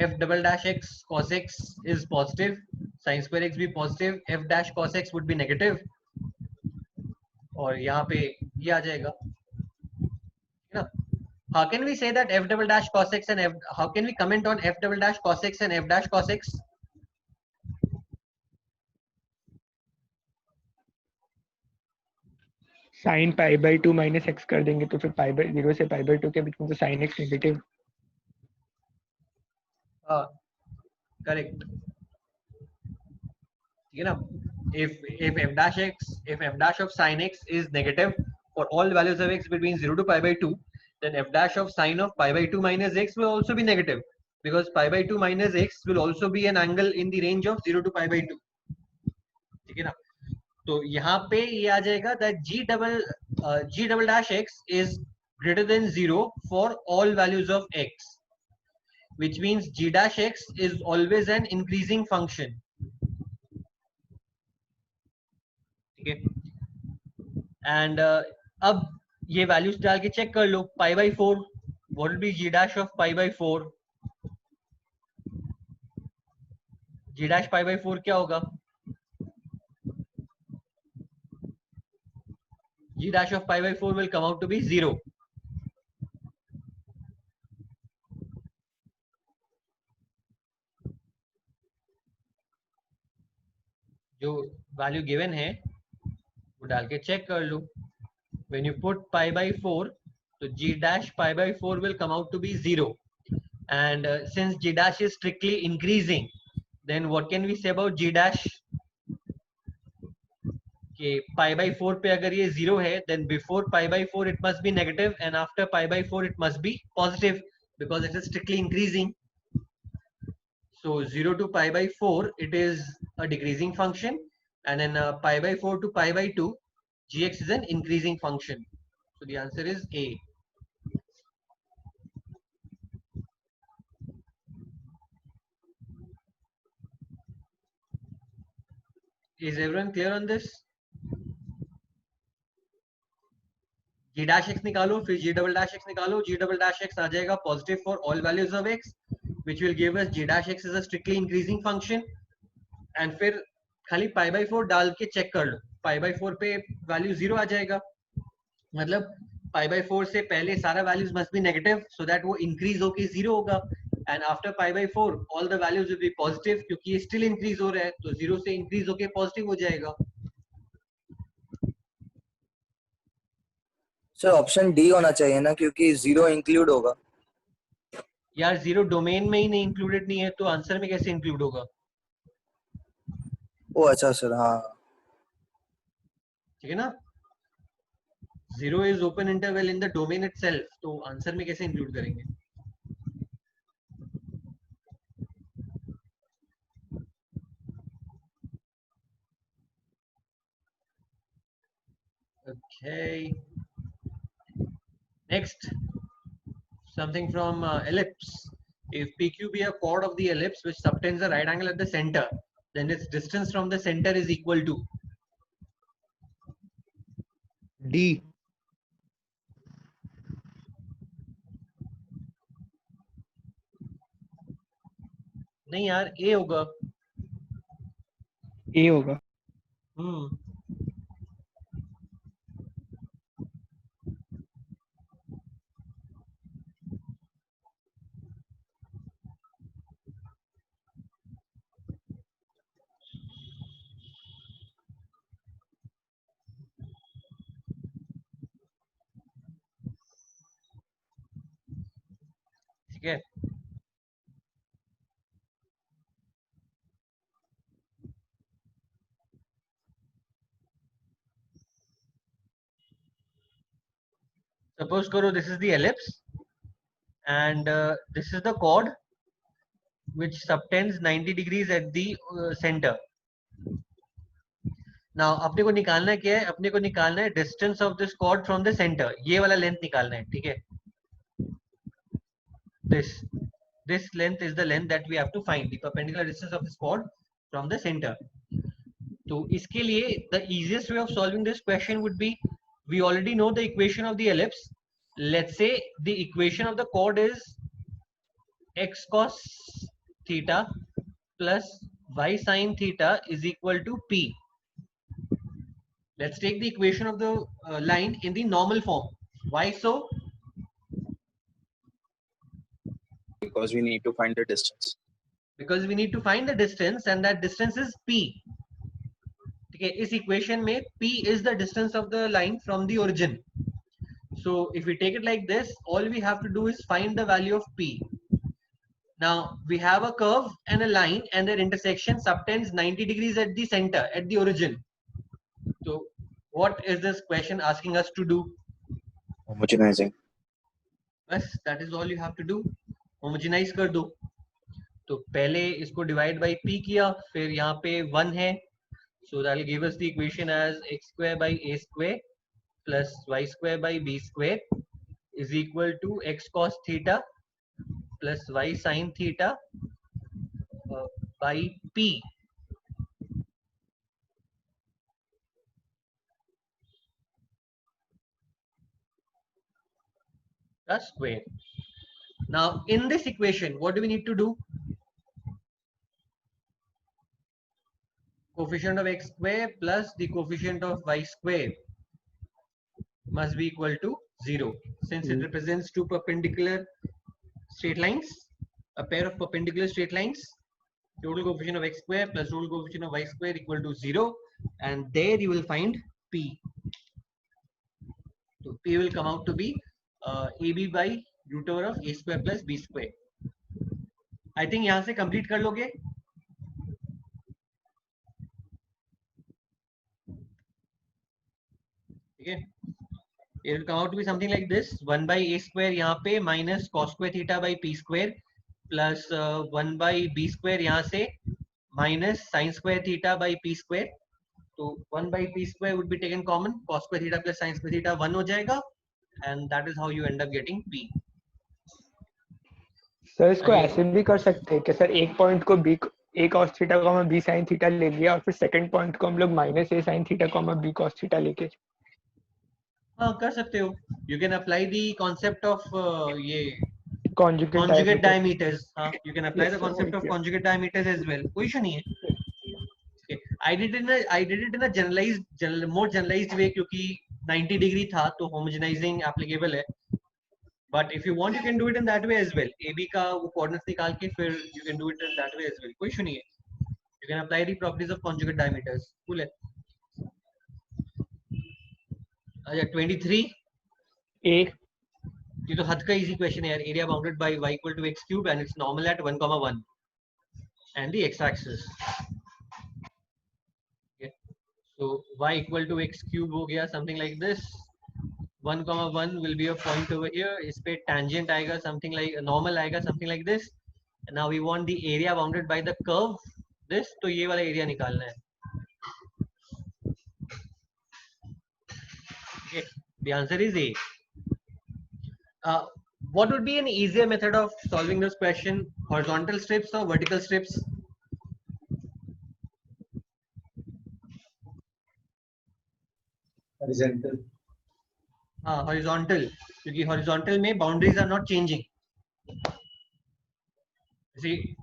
A: f double dash x cos x is positive, sin square x भी positive, f dash cos x would be negative, और यहाँ पे ये आ जाएगा. है ना? How can we say that f double dash cos x and f, how can we comment on f double dash cos x and f dash cos x?
B: sin pi by 2 minus x कर देंगे तो फिर pi by 0 से pi by 2 के बीच में तो sin x negative.
A: Correct. ठीक है ना? If f dash of sin x is negative for all values of x between 0 to pi by 2, then f dash of sin of pi by 2 minus x will also be negative, because pi by 2 minus x will also be an angle in the range of 0 to pi by 2. ठीक है ना? तो यहाँ पे ये आ जाएगा that g double dash x is greater than 0 for all values of x, which means g dash x is always an increasing function. ठीक है. एंड अब ये वैल्यूज डाल के चेक कर लो. Pi by 4, what will be g dash of pi by 4? g dash pi by 4 क्या होगा? g dash of pi by 4 will come out to be 0. जो वैल्यू गिवन है वो डाल के चेक कर लो. When you put pi by 4, so g dash pi by 4 will come out to be 0. And since g dash is strictly increasing, then what can we say about g dash? कि pi by 4 पे अगर ये 0 है, then before pi by 4 it must be negative, and after pi by 4 it must be positive, because it is strictly increasing. So 0 to pi by 4 it is a decreasing function, and then pi by 4 to pi by 2 gx is an increasing function. So the answer is A. Is everyone clear on this? g dash x निकालो, फिर g double dash x निकालो, g double dash x आ जाएगा positive for all values of x, which will give us g dash x is a strictly increasing function, and फिर खाली pi by 4 डाल के check कर लो, pi by 4 पे value 0 आ जाएगा, मतलब pi by 4 से पहले सारा values must be negative so that वो increase होके 0 होगा, and after pi by 4 all the values will be positive क्योंकि ये still increase हो रहा है, तो 0 से increase होके positive हो जाएगा.
E: सर ऑप्शन डी होना चाहिए ना, क्योंकि 0 इंक्लूड होगा.
A: यार 0 डोमेन में ही नहीं इंक्लूडेड नहीं है तो आंसर में कैसे इंक्लूड होगा?
E: ओ अच्छा सर, हाँ.
A: ठीक है ना, 0 is open interval in the domain itself, तो आंसर में कैसे इंक्लूड करेंगे? Okay, next something from ellipse. If PQ be a chord of the ellipse which subtends a right angle at the center, then its distance from the center is equal to.
B: D.
A: नहीं यार, A होगा.
B: A होगा.
A: ठीक है. Suppose करो this is the ellipse and this is the chord which subtends 90 degrees at the center. Now अपने को निकालना क्या है? अपने को निकालना है distance of this chord from the center. ये वाला length निकालना है, ठीक है? This length is the length that we have to find, the perpendicular distance of this chord from the center. तो इसके लिए the easiest way of solving this question would be, we already know the equation of the ellipse. Let's say the equation of the chord is x cos theta plus y sin theta is equal to p. Let's take the equation of the line in the normal form. Why so?
C: Because we need to find the distance.
A: Because we need to find the distance and that distance is p. Okay, इस equation में p is the distance of the line from the origin. So if we take it like this, all we have to do is find the value of p. Now we have a curve and a line and their intersection subtends 90 degrees at the center, at the origin. So what is this question asking us to do?
C: Homogenizing.
A: बस, that is all you have to do. Homogenize कर दो. तो पहले इसको divide by p किया, फिर यहाँ पे 1 है. So that will give us the equation as x square by a square plus y square by b square is equal to x cos theta plus y sin theta by p. The square. Now in this equation, what do we need to do? Coefficient of x square plus the coefficient of y square must be equal to 0, since it represents two perpendicular straight lines, a pair of perpendicular straight lines. Total coefficient of x square plus total coefficient of y square equal to 0, and there you will find p. So p will come out to be ab by root over of a square plus b square. I think यहाँ से complete कर लोगे? ठीक है? It will come out to be something like this: 1 by a square यहाँ पे minus cos square theta by p square plus 1 by b square यहाँ से minus sin square theta by p square. तो 1 by p square would be taken common, cos square theta plus sin square theta 1 हो जाएगा, and that is how you end up getting p.
B: Sir इसको ऐसे भी कर सकते हैं कि सर एक पॉइंट को b a cos theta comma b sin theta ले लिया और फिर सेकंड पॉइंट को हम लोग minus a sin theta comma b cos theta लेके.
A: हाँ कर सकते हो. You can apply the concept of ये
B: conjugate
A: conjugate
B: diameter.
A: diameters. हाँ, you can apply
B: Yes,
A: the
B: sir,
A: concept of
B: yeah.
A: conjugate diameters as well. कोई issue नहीं है. Okay. I did it in a more generalized way क्योंकि 90 degree था तो homogenizing applicable है. But if you want, you can do it in that way as well. AB का वो coordinates निकाल के फिर you can do it in that way as well. कोई issue नहीं है. You can apply the properties of conjugate diameters. Cool है. अच्छा 23.
B: A.
A: ये तो हद का easy question है यार. Area bounded by y equal to x cube and it's normal at 1,1 and the x-axis. Okay. So y equal to x cube हो गया something like this. 1,1 will be a point over here. इस पे tangent आएगा something like normal आएगा something like this. And now we want the area bounded by the curve. This तो ये वाला area निकालना है. Okay. The answer is A. What would be an easier method of solving this question? Horizontal strips or vertical strips?
H: Horizontal.
A: Horizontal. क्योंकि horizontal में boundaries are not changing. See,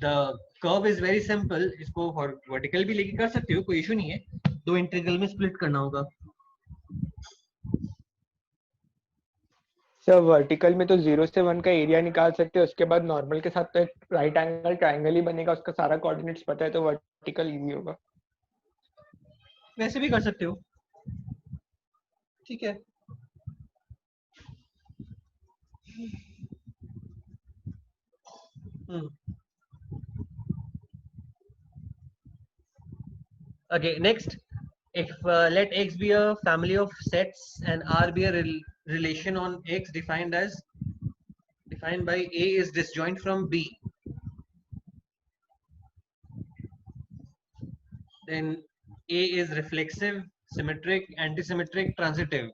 A: the curve is very simple. इसको vertical भी लेके कर सकते हो, कोई issue नहीं है. दो इंटीग्रल में split करना होगा.
B: सर वर्टिकल में तो 0 से 1 का एरिया निकाल सकते हैं, उसके बाद नॉर्मल के साथ तो एक राइट एंगल ट्रायंगल ही बनेगा, उसका सारा कोऑर्डिनेट्स पता है तो वर्टिकल इजी होगा.
A: वैसे भी कर सकते हो. ठीक है. Okay, next, if let x be a family of sets and R be a relation on x defined by A is disjoint from B, then A is reflexive, symmetric, antisymmetric, transitive.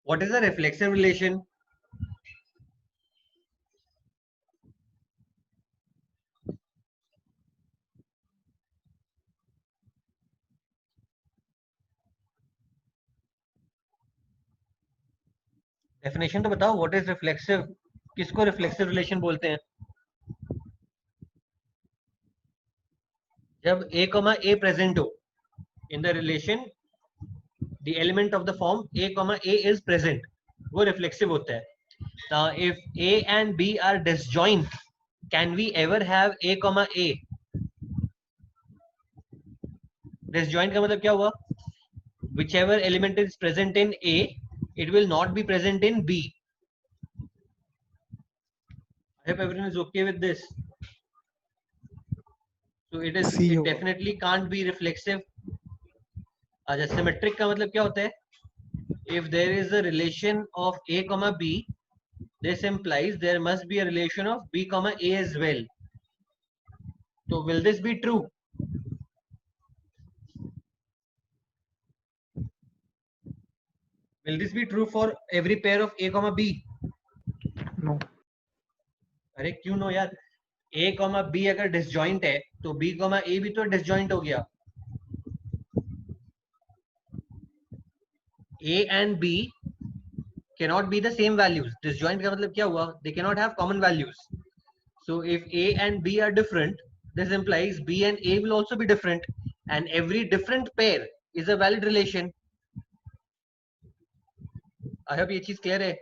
A: What is a reflexive relation? Definition तो बताओ. What is reflexive? किसको reflexive relation बोलते हैं? जब a, a present हो in the relation, the element of the form a, a is present, वो reflexive होता है. Now, if a and b are disjoint, can we ever have a, a? Disjoint का मतलब क्या हुआ? Whichever element is present in A, it will not be present in B. I hope everyone is okay with this. So it definitely can't be reflexive. अच्छा, symmetric का मतलब क्या होता है? If there is a relation of A, B, this implies there must be a relation of B, A as well. So will this be true? Will this be true for every pair of A, B?
D: No.
A: अरे क्यों no यार? A, B अगर disjoint है तो B, A भी तो disjoint हो गया. A and B cannot be the same values. Disjoint का मतलब क्या हुआ? They cannot have common values. So if A and B are different, this implies B and A will also be different, and every different pair is a valid relation. I hope ये चीज clear है.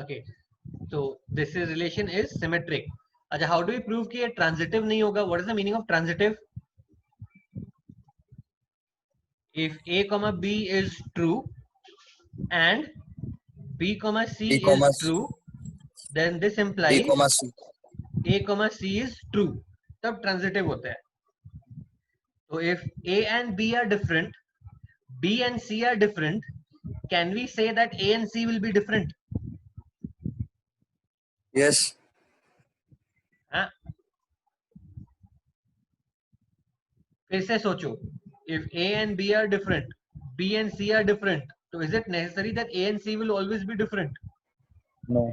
A: Okay, so this is relation is symmetric. अच्छा, how do we prove कि ये transitive नहीं होगा? What is the meaning of transitive? If A comma B is true and B comma C
E: B
A: is
E: comma
A: true, then this
E: B
A: implies
E: comma C.
A: A comma C is true. तब transitive होता है. So if A and B are different, B and C are different, can we say that A and C will be different?
E: Yes.
A: हाँ? फिर से सोचो, if A and B are different, B and C are different, so is it necessary that A and C will always be different?
G: No.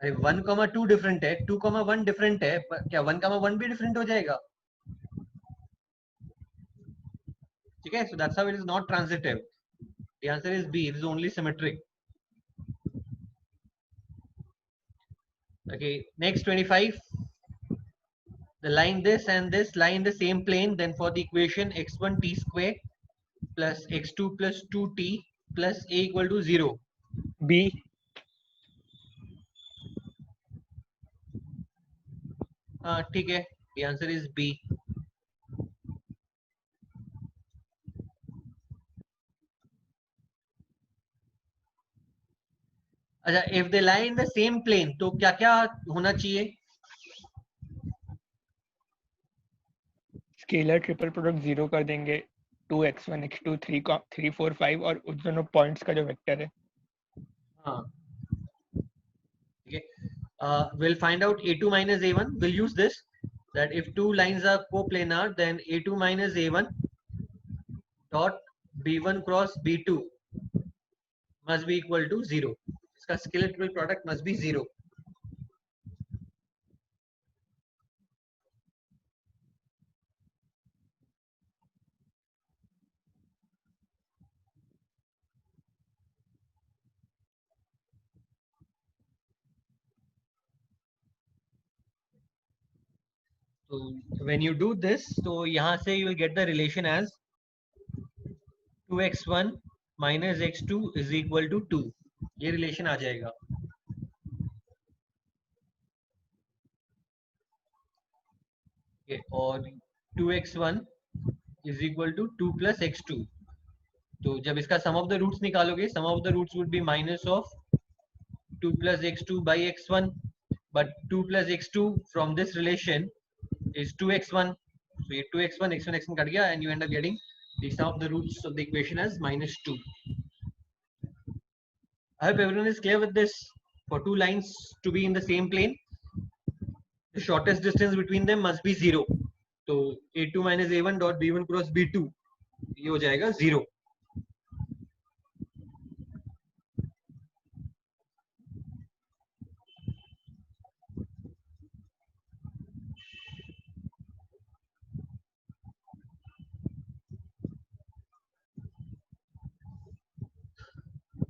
A: अरे 1,2 different है, 2,1 different है, पर क्या 1,1 भी डिफरेंट हो जाएगा? ठीक है, so that's how it is not transitive. The answer is B. It is only symmetric. Okay, next 25. The line this and this lie in the same plane. Then for the equation x1 t square plus x2 plus 2t plus a equal to 0.
B: B.
A: हाँ ठीक है. The answer is B. अच्छा, if they lie in the same plane, तो क्या क्या होना चाहिए?
B: Scalar triple product 0 कर देंगे, 2x1 x2 3 4 5 और उस दोनों पॉइंट्स का जो वेक्टर है.
A: हाँ ठीक है. We'll find out a2 minus a1. We'll use this, that if two lines are coplanar, then a2 minus a1 dot b1 cross b2 must be equal to 0. इसका scalar triple product must be 0. So when you do this, तो यहाँ से you will get the relation as 2x1 minus x2 is equal to 2. ये relation आ जाएगा. Okay, और 2x1 is equal to 2 plus x2. तो जब इसका sum of the roots निकालोगे, sum of the roots would be minus of 2 plus x2 by x1, but 2 plus x2 from this relation is 2x1. So ये 2x1 x1 cut गया, and you end up getting the sum of the roots of the equation as minus 2. I hope everyone is clear with this. For two lines to be in the same plane, the shortest distance between them must be 0. So a2 minus a1 dot b1 cross b2 ये हो जाएगा 0.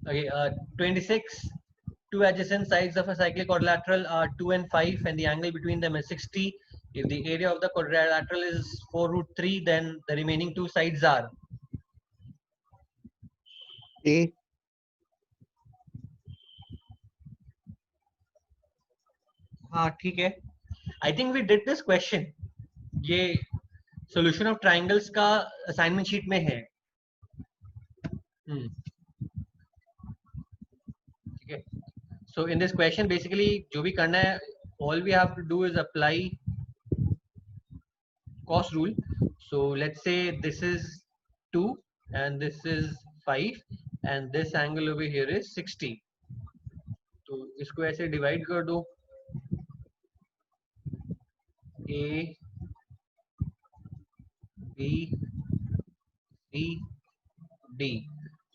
A: Okay, 26. Two adjacent sides of a cyclic quadrilateral are 2 and 5, and the angle between them is 60. If the area of the quadrilateral is 4 root 3, then the remaining two sides are
D: A.
A: हाँ ठीक है. I think we did this question. ये solution of triangles का assignment sheet में है. ठीक है. So in this question, basically जो भी करना है, all we have to do is apply cos rule. So let's say this is 2 and this is 5 and this angle over here is 60. तो इसको ऐसे divide कर दो. A, B, C, D.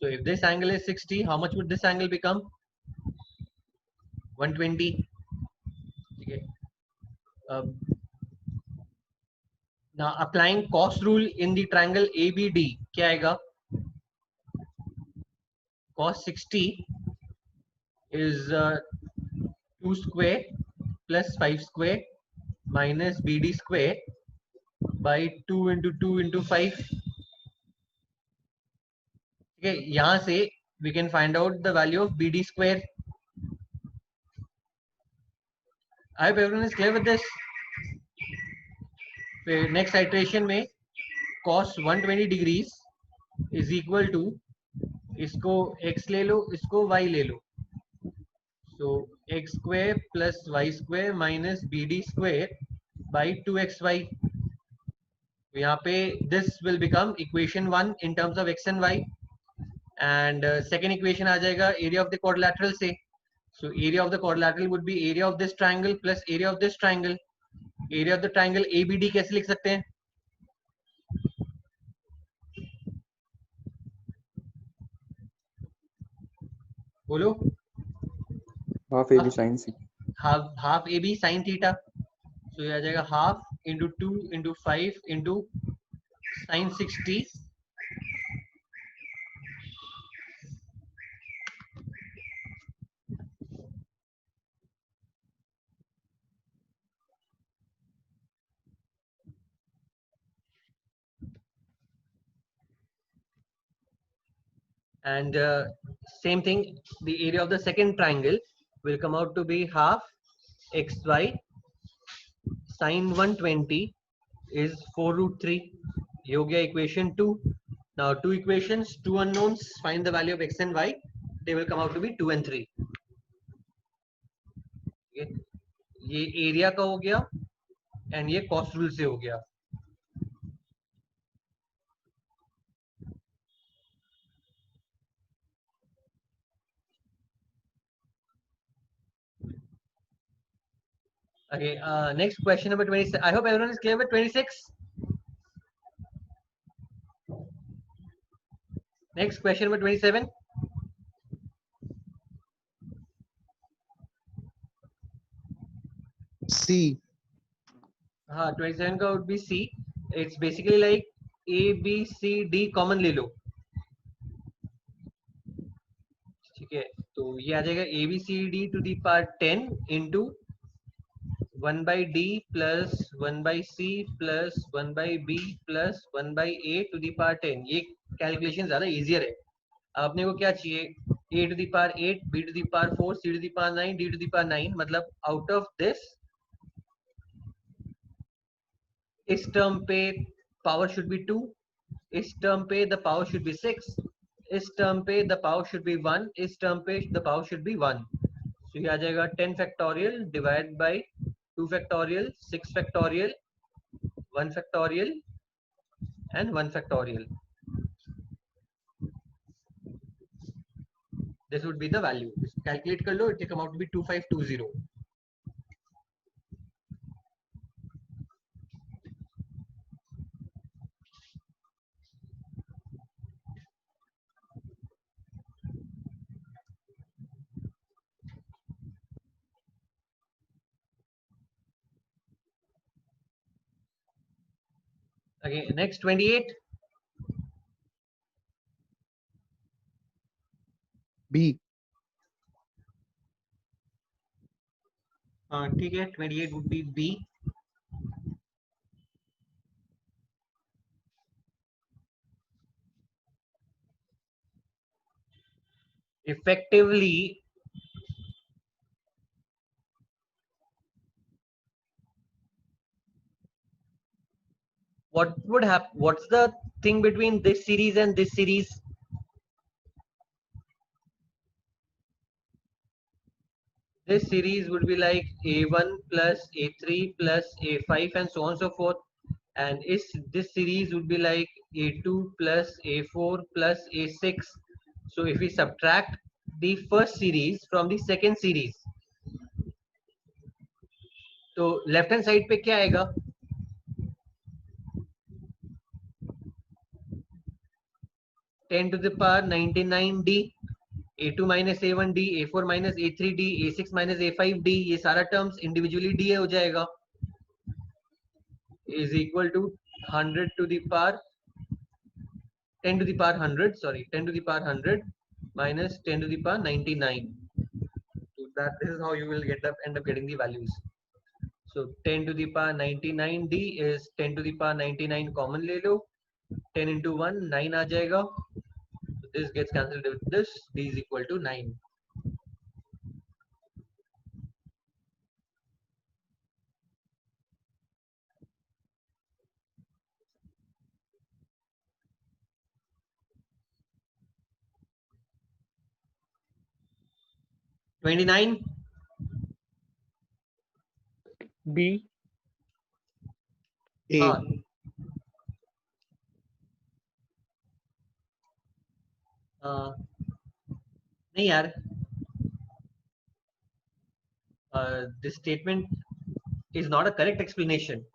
A: So if this angle is 60, how much would this angle become? 120. Okay. Now applying cos rule in the triangle ABD, क्या आएगा? Cos 60 is 2 square plus 5 square minus BD square by 2 into 2 into 5. ठीक है, यहाँ से we can find out the value of BD square. I hope everyone is clear with this. Next iteration में cos 120 degrees is equal to, इसको x ले लो, इसको y ले लो. So x square plus y square minus BD square by 2xy. यहाँ पे this will become equation 1 in terms of x and y. And second equation आ जाएगा area of the quadrilateral से. So area of the quadrilateral would be area of this triangle plus area of this triangle. Area of the triangle ABD कैसे लिख सकते हैं? बोलो.
H: half AB sin C.
A: half AB sin theta. So ये आ जाएगा half into 2 into 5 into sin 60. And same thing, the area of the second triangle will come out to be half xy sin 120 is 4 root 3. ये हो गया equation 2. Now two equations, two unknowns, find the value of x and y. They will come out to be 2 and 3. Okay. ये area का हो गया and ये cos rule से हो गया. Okay, next question number 26. I hope everyone is clear with 26. Next question number 27.
D: C.
A: 27 का would be C. It's basically like A, B, C, D common ले लो. ठीक है, तो ये आ जाएगा A, B, C, D to the power 10 into 1 by D plus 1 by C plus 1 by B plus 1 by A to the power 10. ये calculation ज्यादा easier है. आपने को क्या चाहिए? A to the power 8, B to the power 4, C to the power 9, D to the power 9. मतलब out of this, इस term पे पावर शुड बी 2, इस टर्म पे द पावर शुड बी 6, इस टर्म पे द पावर शुड बी 1, इस term पे the power should be 1. So ये आ जाएगा 10 factorial divide by 2 factorial, 6 factorial, 1 factorial and 1 factorial. This would be the value. Calculate कर लो, it will come out to be 2520. Okay, next 28.
D: B.
A: ठीक है, 28 would be B. Effectively, what would happen? What's the thing between this series and this series? This series would be like A1 plus A3 plus A5 and so on and so forth. And this series would be like A2 plus A4 plus A6. So if we subtract the first series from the second series, तो left hand side पे क्या आएगा? Ten to the power 99D, A2 minus A1D, A4 minus A3D, A6 minus A5D, ये सारा terms individually D हो जाएगा, is equal to 100 to the power 10 to the power 100, sorry, 10 to the power 100 minus 10 to the power 99. So that this is how you will end up getting the values. So 10 to the power 99D is 10 to the power 99 common ले लो, 10 into 1 9 आ जाएगा. this gets cancelled with this. D is equal to 9. $29.
B: B.
D: A.
A: हाँ नहीं यार, this statement is not a correct explanation.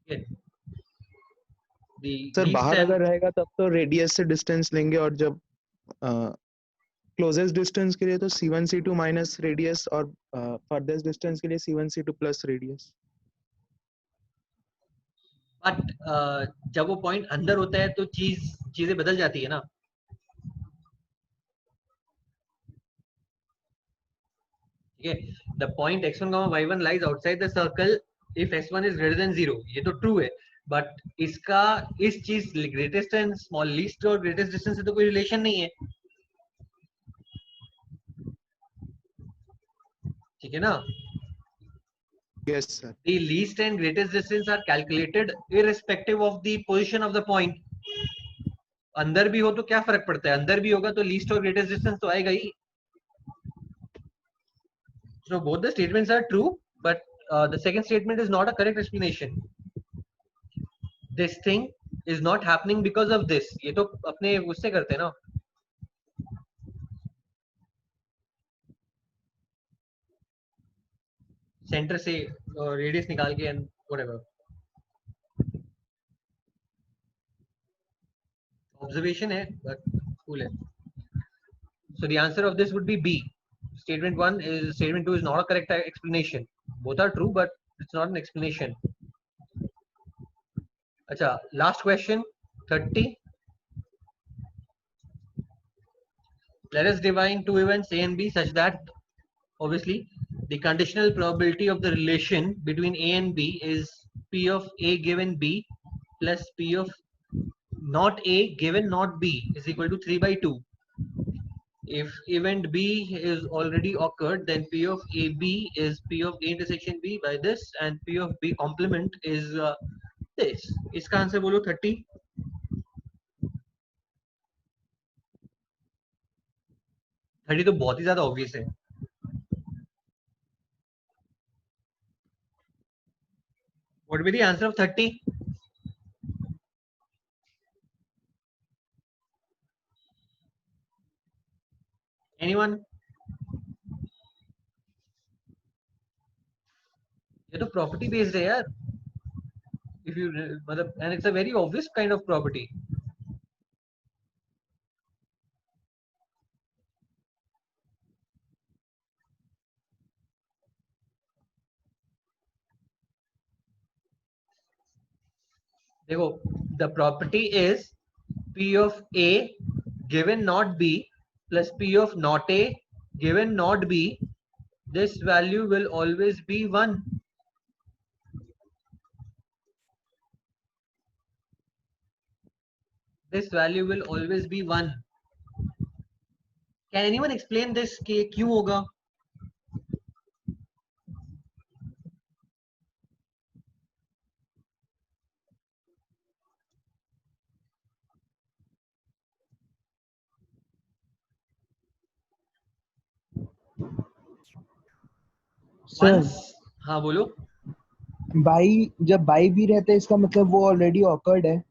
A: Okay. The
D: sir
A: least
D: बाहर
A: and
D: अगर रहेगा तब तो रेडियस से डिस्टेंस लेंगे, और जब क्लोजेस्ट डिस्टेंस के लिए तो C1 C2 माइनस रेडियस, और फर्देस्ट डिस्टेंस के लिए C1 C2 plus radius.
A: But जब वो पॉइंट अंदर होता है तो चीजें बदल जाती है ना. ठीक है, the point x1 y1 lies outside the circle if s1 is greater than 0. ये तो ट्रू है, बट इसका इस चीज ग्रेटेस्ट एंड स्मॉल लीस्ट और ग्रेटेस्ट डिस्टेंस से तो कोई रिलेशन नहीं है. ठीक है ना.
D: Yes sir.
A: The least and greatest distance are calculated irrespective of the position of the point. अंदर भी हो तो क्या फर्क पड़ता है, अंदर भी होगा तो लीस्ट और ग्रेटेस्ट डिस्टेंस तो आएगा ही. So both the statements are true, but the second statement is not a correct explanation. This thing is not happening because of this. ये तो अपने उससे करते हैं ना. सेंटर से रेडियस निकाल के एंड व्हाटएवर. ऑब्जर्वेशन है बट कूल है. So the answer of this would be B. Statement 2 is not a correct explanation. Both are true, but it's not an explanation. Acha, last question, 30. Let us define two events A and B such that, obviously, the conditional probability of the relation between A and B is P of A given B plus P of not A given not B is equal to 3 by 2. If event B is already occurred, then P of AB is P of A intersection B by this, and P of B complement is this. इसका answer बोलो 30. तो बहुत ही ज्यादा obvious है. What would be the answer of 30? Anyone? ये तो property based है यार. If you मतलब, and it's a very obvious kind of property. देखो, the property is P of A given not B plus P of not A given not B. This value will always be 1. This value will always be 1. Can anyone explain this कि क्यों होगा?
F: Sir
A: हाँ बोलो.
F: By, जब by भी रहता है इसका मतलब वो ऑलरेडी ऑकर्ड है.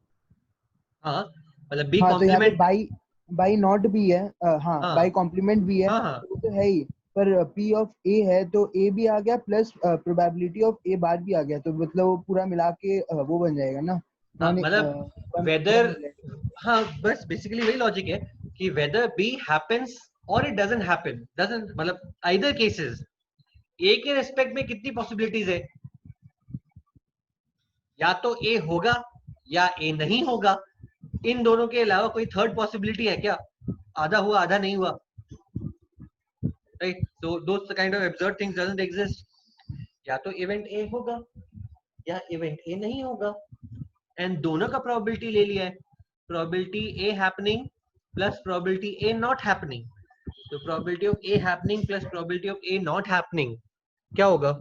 A: हाँ मतलब B
F: हाँ तो यहाँ पे
A: कॉम्प्लीमेंट.
F: बाई बाई नॉट भी है. हाँ
A: हाँ.
F: बाई कॉम्प्लीमेंट भी है.
A: हाँ हाँ
F: वो तो है ही, पर P ऑफ A है तो A भी आ गया प्लस प्रोबेबिलिटी ऑफ A बार भी आ गया, तो मतलब वो पूरा मिला के वो बन जाएगा ना.
A: हाँ, मतलब वेदर. हाँ बस बेसिकली वही लॉजिक है कि वेदर B हैपेंस और इट डजंट हैपन, डजंट मतलब आइदर केसेस A के रेस्पेक्ट में कितनी पॉसिबिलिटीज है, या तो A होगा या A नहीं होगा. इन दोनों के अलावा कोई थर्ड पॉसिबिलिटी है क्या? आधा हुआ आधा नहीं हुआ. Right, so those kind of absurd things doesn't exist. या तो इवेंट A होगा या इवेंट A नहीं होगा. एंड दोनों का प्रोबेबिलिटी ले लिया है, probability A happening plus probability A not happening. तो probability of A happening plus probability of A not happening क्या होगा?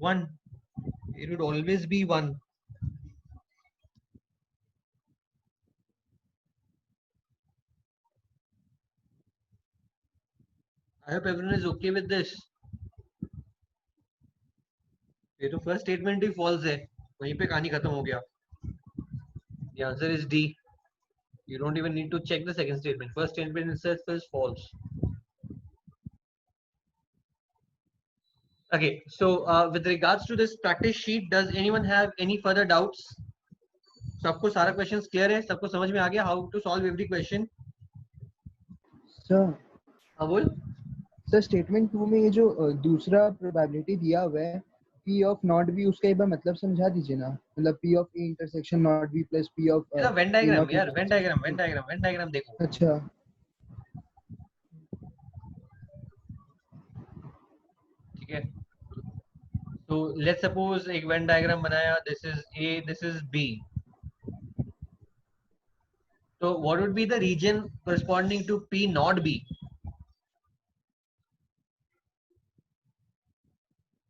A: 1. It would always be 1. I hope everyone is okay with this. ये तो फर्स्ट स्टेटमेंट ही false है, वहीं पे कहानी खत्म हो गया. The answer is D. You don't even need to check the second statement. First statement itself is false. Okay, so with regards to this practice sheet, does anyone have any further doubts? सबको सारा questions clear है? सबको समझ में आ गया how to solve every question?
F: Sir
A: हाँ बोल.
F: सर स्टेटमेंट 2 में ये जो दूसरा प्रोबेबिलिटी दिया हुआ है P of not B, उसका एक बार मतलब समझा दीजिए ना. मतलब P of A intersection not B plus P of
A: Venn diagram यार, वेन डायग्राम देखो.
F: अच्छा
A: ठीक है. So let's suppose एक वेन डायग्राम बनाया. This is A, this is B. So what would be the region corresponding to P not B?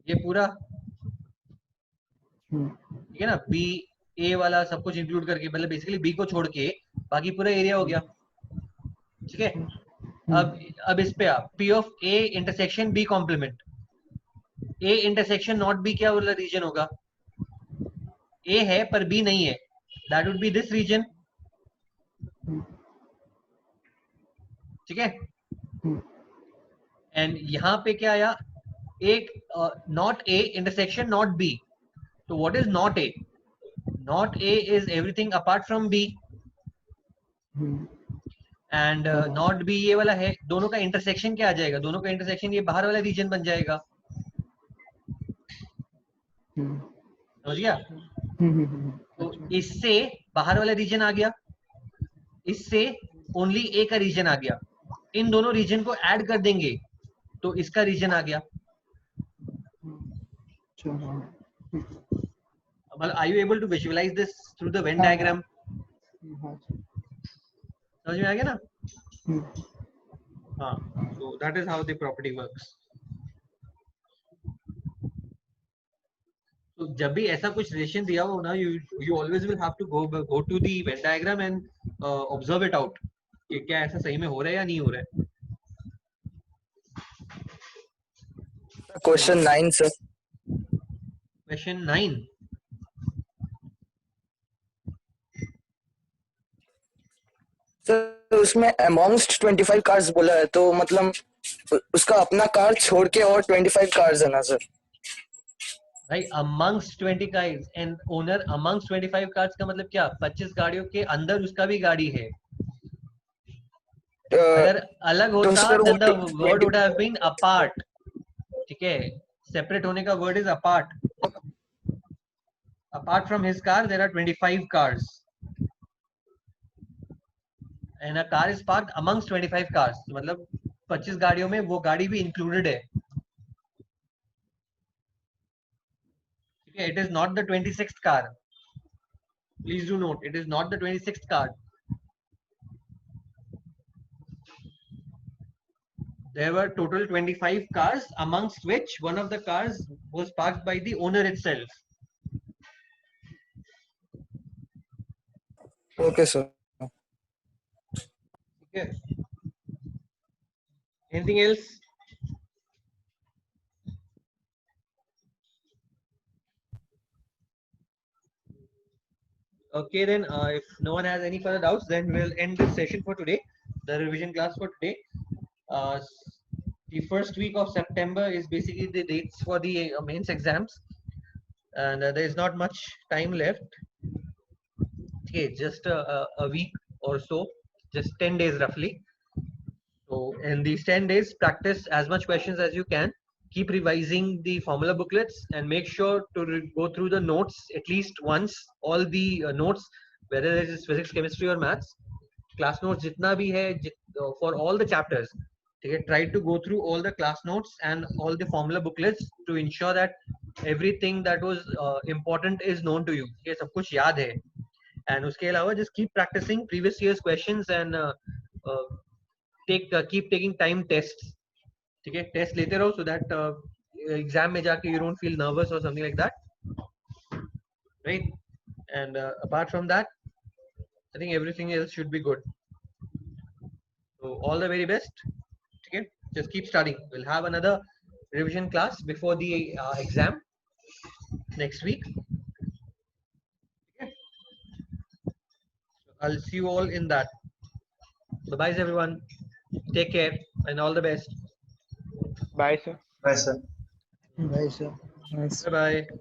A: ये पूरा ठीक है ना, बी ए वाला सब कुछ इंक्लूड करके, मतलब बेसिकली बी को छोड़ के बाकी पूरा एरिया हो गया. ठीक है. अब इस पे आप P of A intersection B complement. A intersection not B क्या वाला रीजन होगा? ए है पर बी नहीं है, that would be this region. ठीक है. एंड यहाँ पे क्या आया? एक not A intersection not B. So what is not A? Not A is everything apart from B. And not B ये वाला है. दोनों का इंटरसेक्शन क्या आ जाएगा? दोनों का इंटरसेक्शन ये बाहर वाला रीजन बन जाएगा. समझ गया? तो इससे बाहर वाला रीजन आ गया, इससे ओनली ए का रीजन आ गया. इन दोनों रीजन को ऐड कर देंगे तो इसका रीजन आ गया. Well, are you able to visualize this through the Venn diagram? समझ में आ गया ना? हाँ. So that is how the property works. तो जब भी ऐसा कुछ रिलेशन दिया हो ना, you always will have to go to the Venn diagram and observe it out कि क्या ऐसा सही में हो रहा है या नहीं हो रहा है.
E: Question 9 sir.
A: Question 9.
E: तो उसमें amongst 25 cars बोला है, तो मतलब उसका अपना कार छोड़ के और 25 cars है ना सर?
A: भाई amongst 20 cars and owner amongst 25 cars का मतलब क्या? 25 गाड़ियों के अंदर उसका भी गाड़ी है. अगर अलग होता then the word would have been apart. ठीक है. सेपरेट होने का word is apart. Apart from his car there are 25 cars. And a car is parked amongst 25 cars. मतलब 25 गाड़ियों में वो गाड़ी भी included है. It is not the 26th car. Please do note, it is not the 26th car. There were total 25 cars, amongst which one of the cars was parked by the owner itself.
E: Okay sir.
A: Okay. Anything else? Okay, then if no one has any further doubts, then we'll end this session for today, the revision class for today. The first week of September is basically the dates for the mains exams, and there is not much time left. Okay, just a week or so, just 10 days roughly. So in these 10 days, practice as much questions as you can. Keep revising the formula booklets and make sure to go through the notes at least once, all the notes, whether it is physics, chemistry or maths. Class notes jitna bhi hai, for all the chapters. Okay, try to go through all the class notes and all the formula booklets to ensure that everything that was important is known to you. ये सब कुछ याद है. And उसके अलावा just keep practicing previous year's questions and keep taking time tests. ठीक है, test लेते रहो so that एग्जाम में जाके you don't feel nervous or something like that, right? And apart from that, I think everything else should be good. So all the very best. Okay, just keep studying. We'll have another revision class before the exam next week. Okay. I'll see you all in that. Bye bye everyone. Take care and all the best.
B: Bye, sir.
G: Bye, sir.
F: Bye, sir.
H: Nice.
A: Bye bye.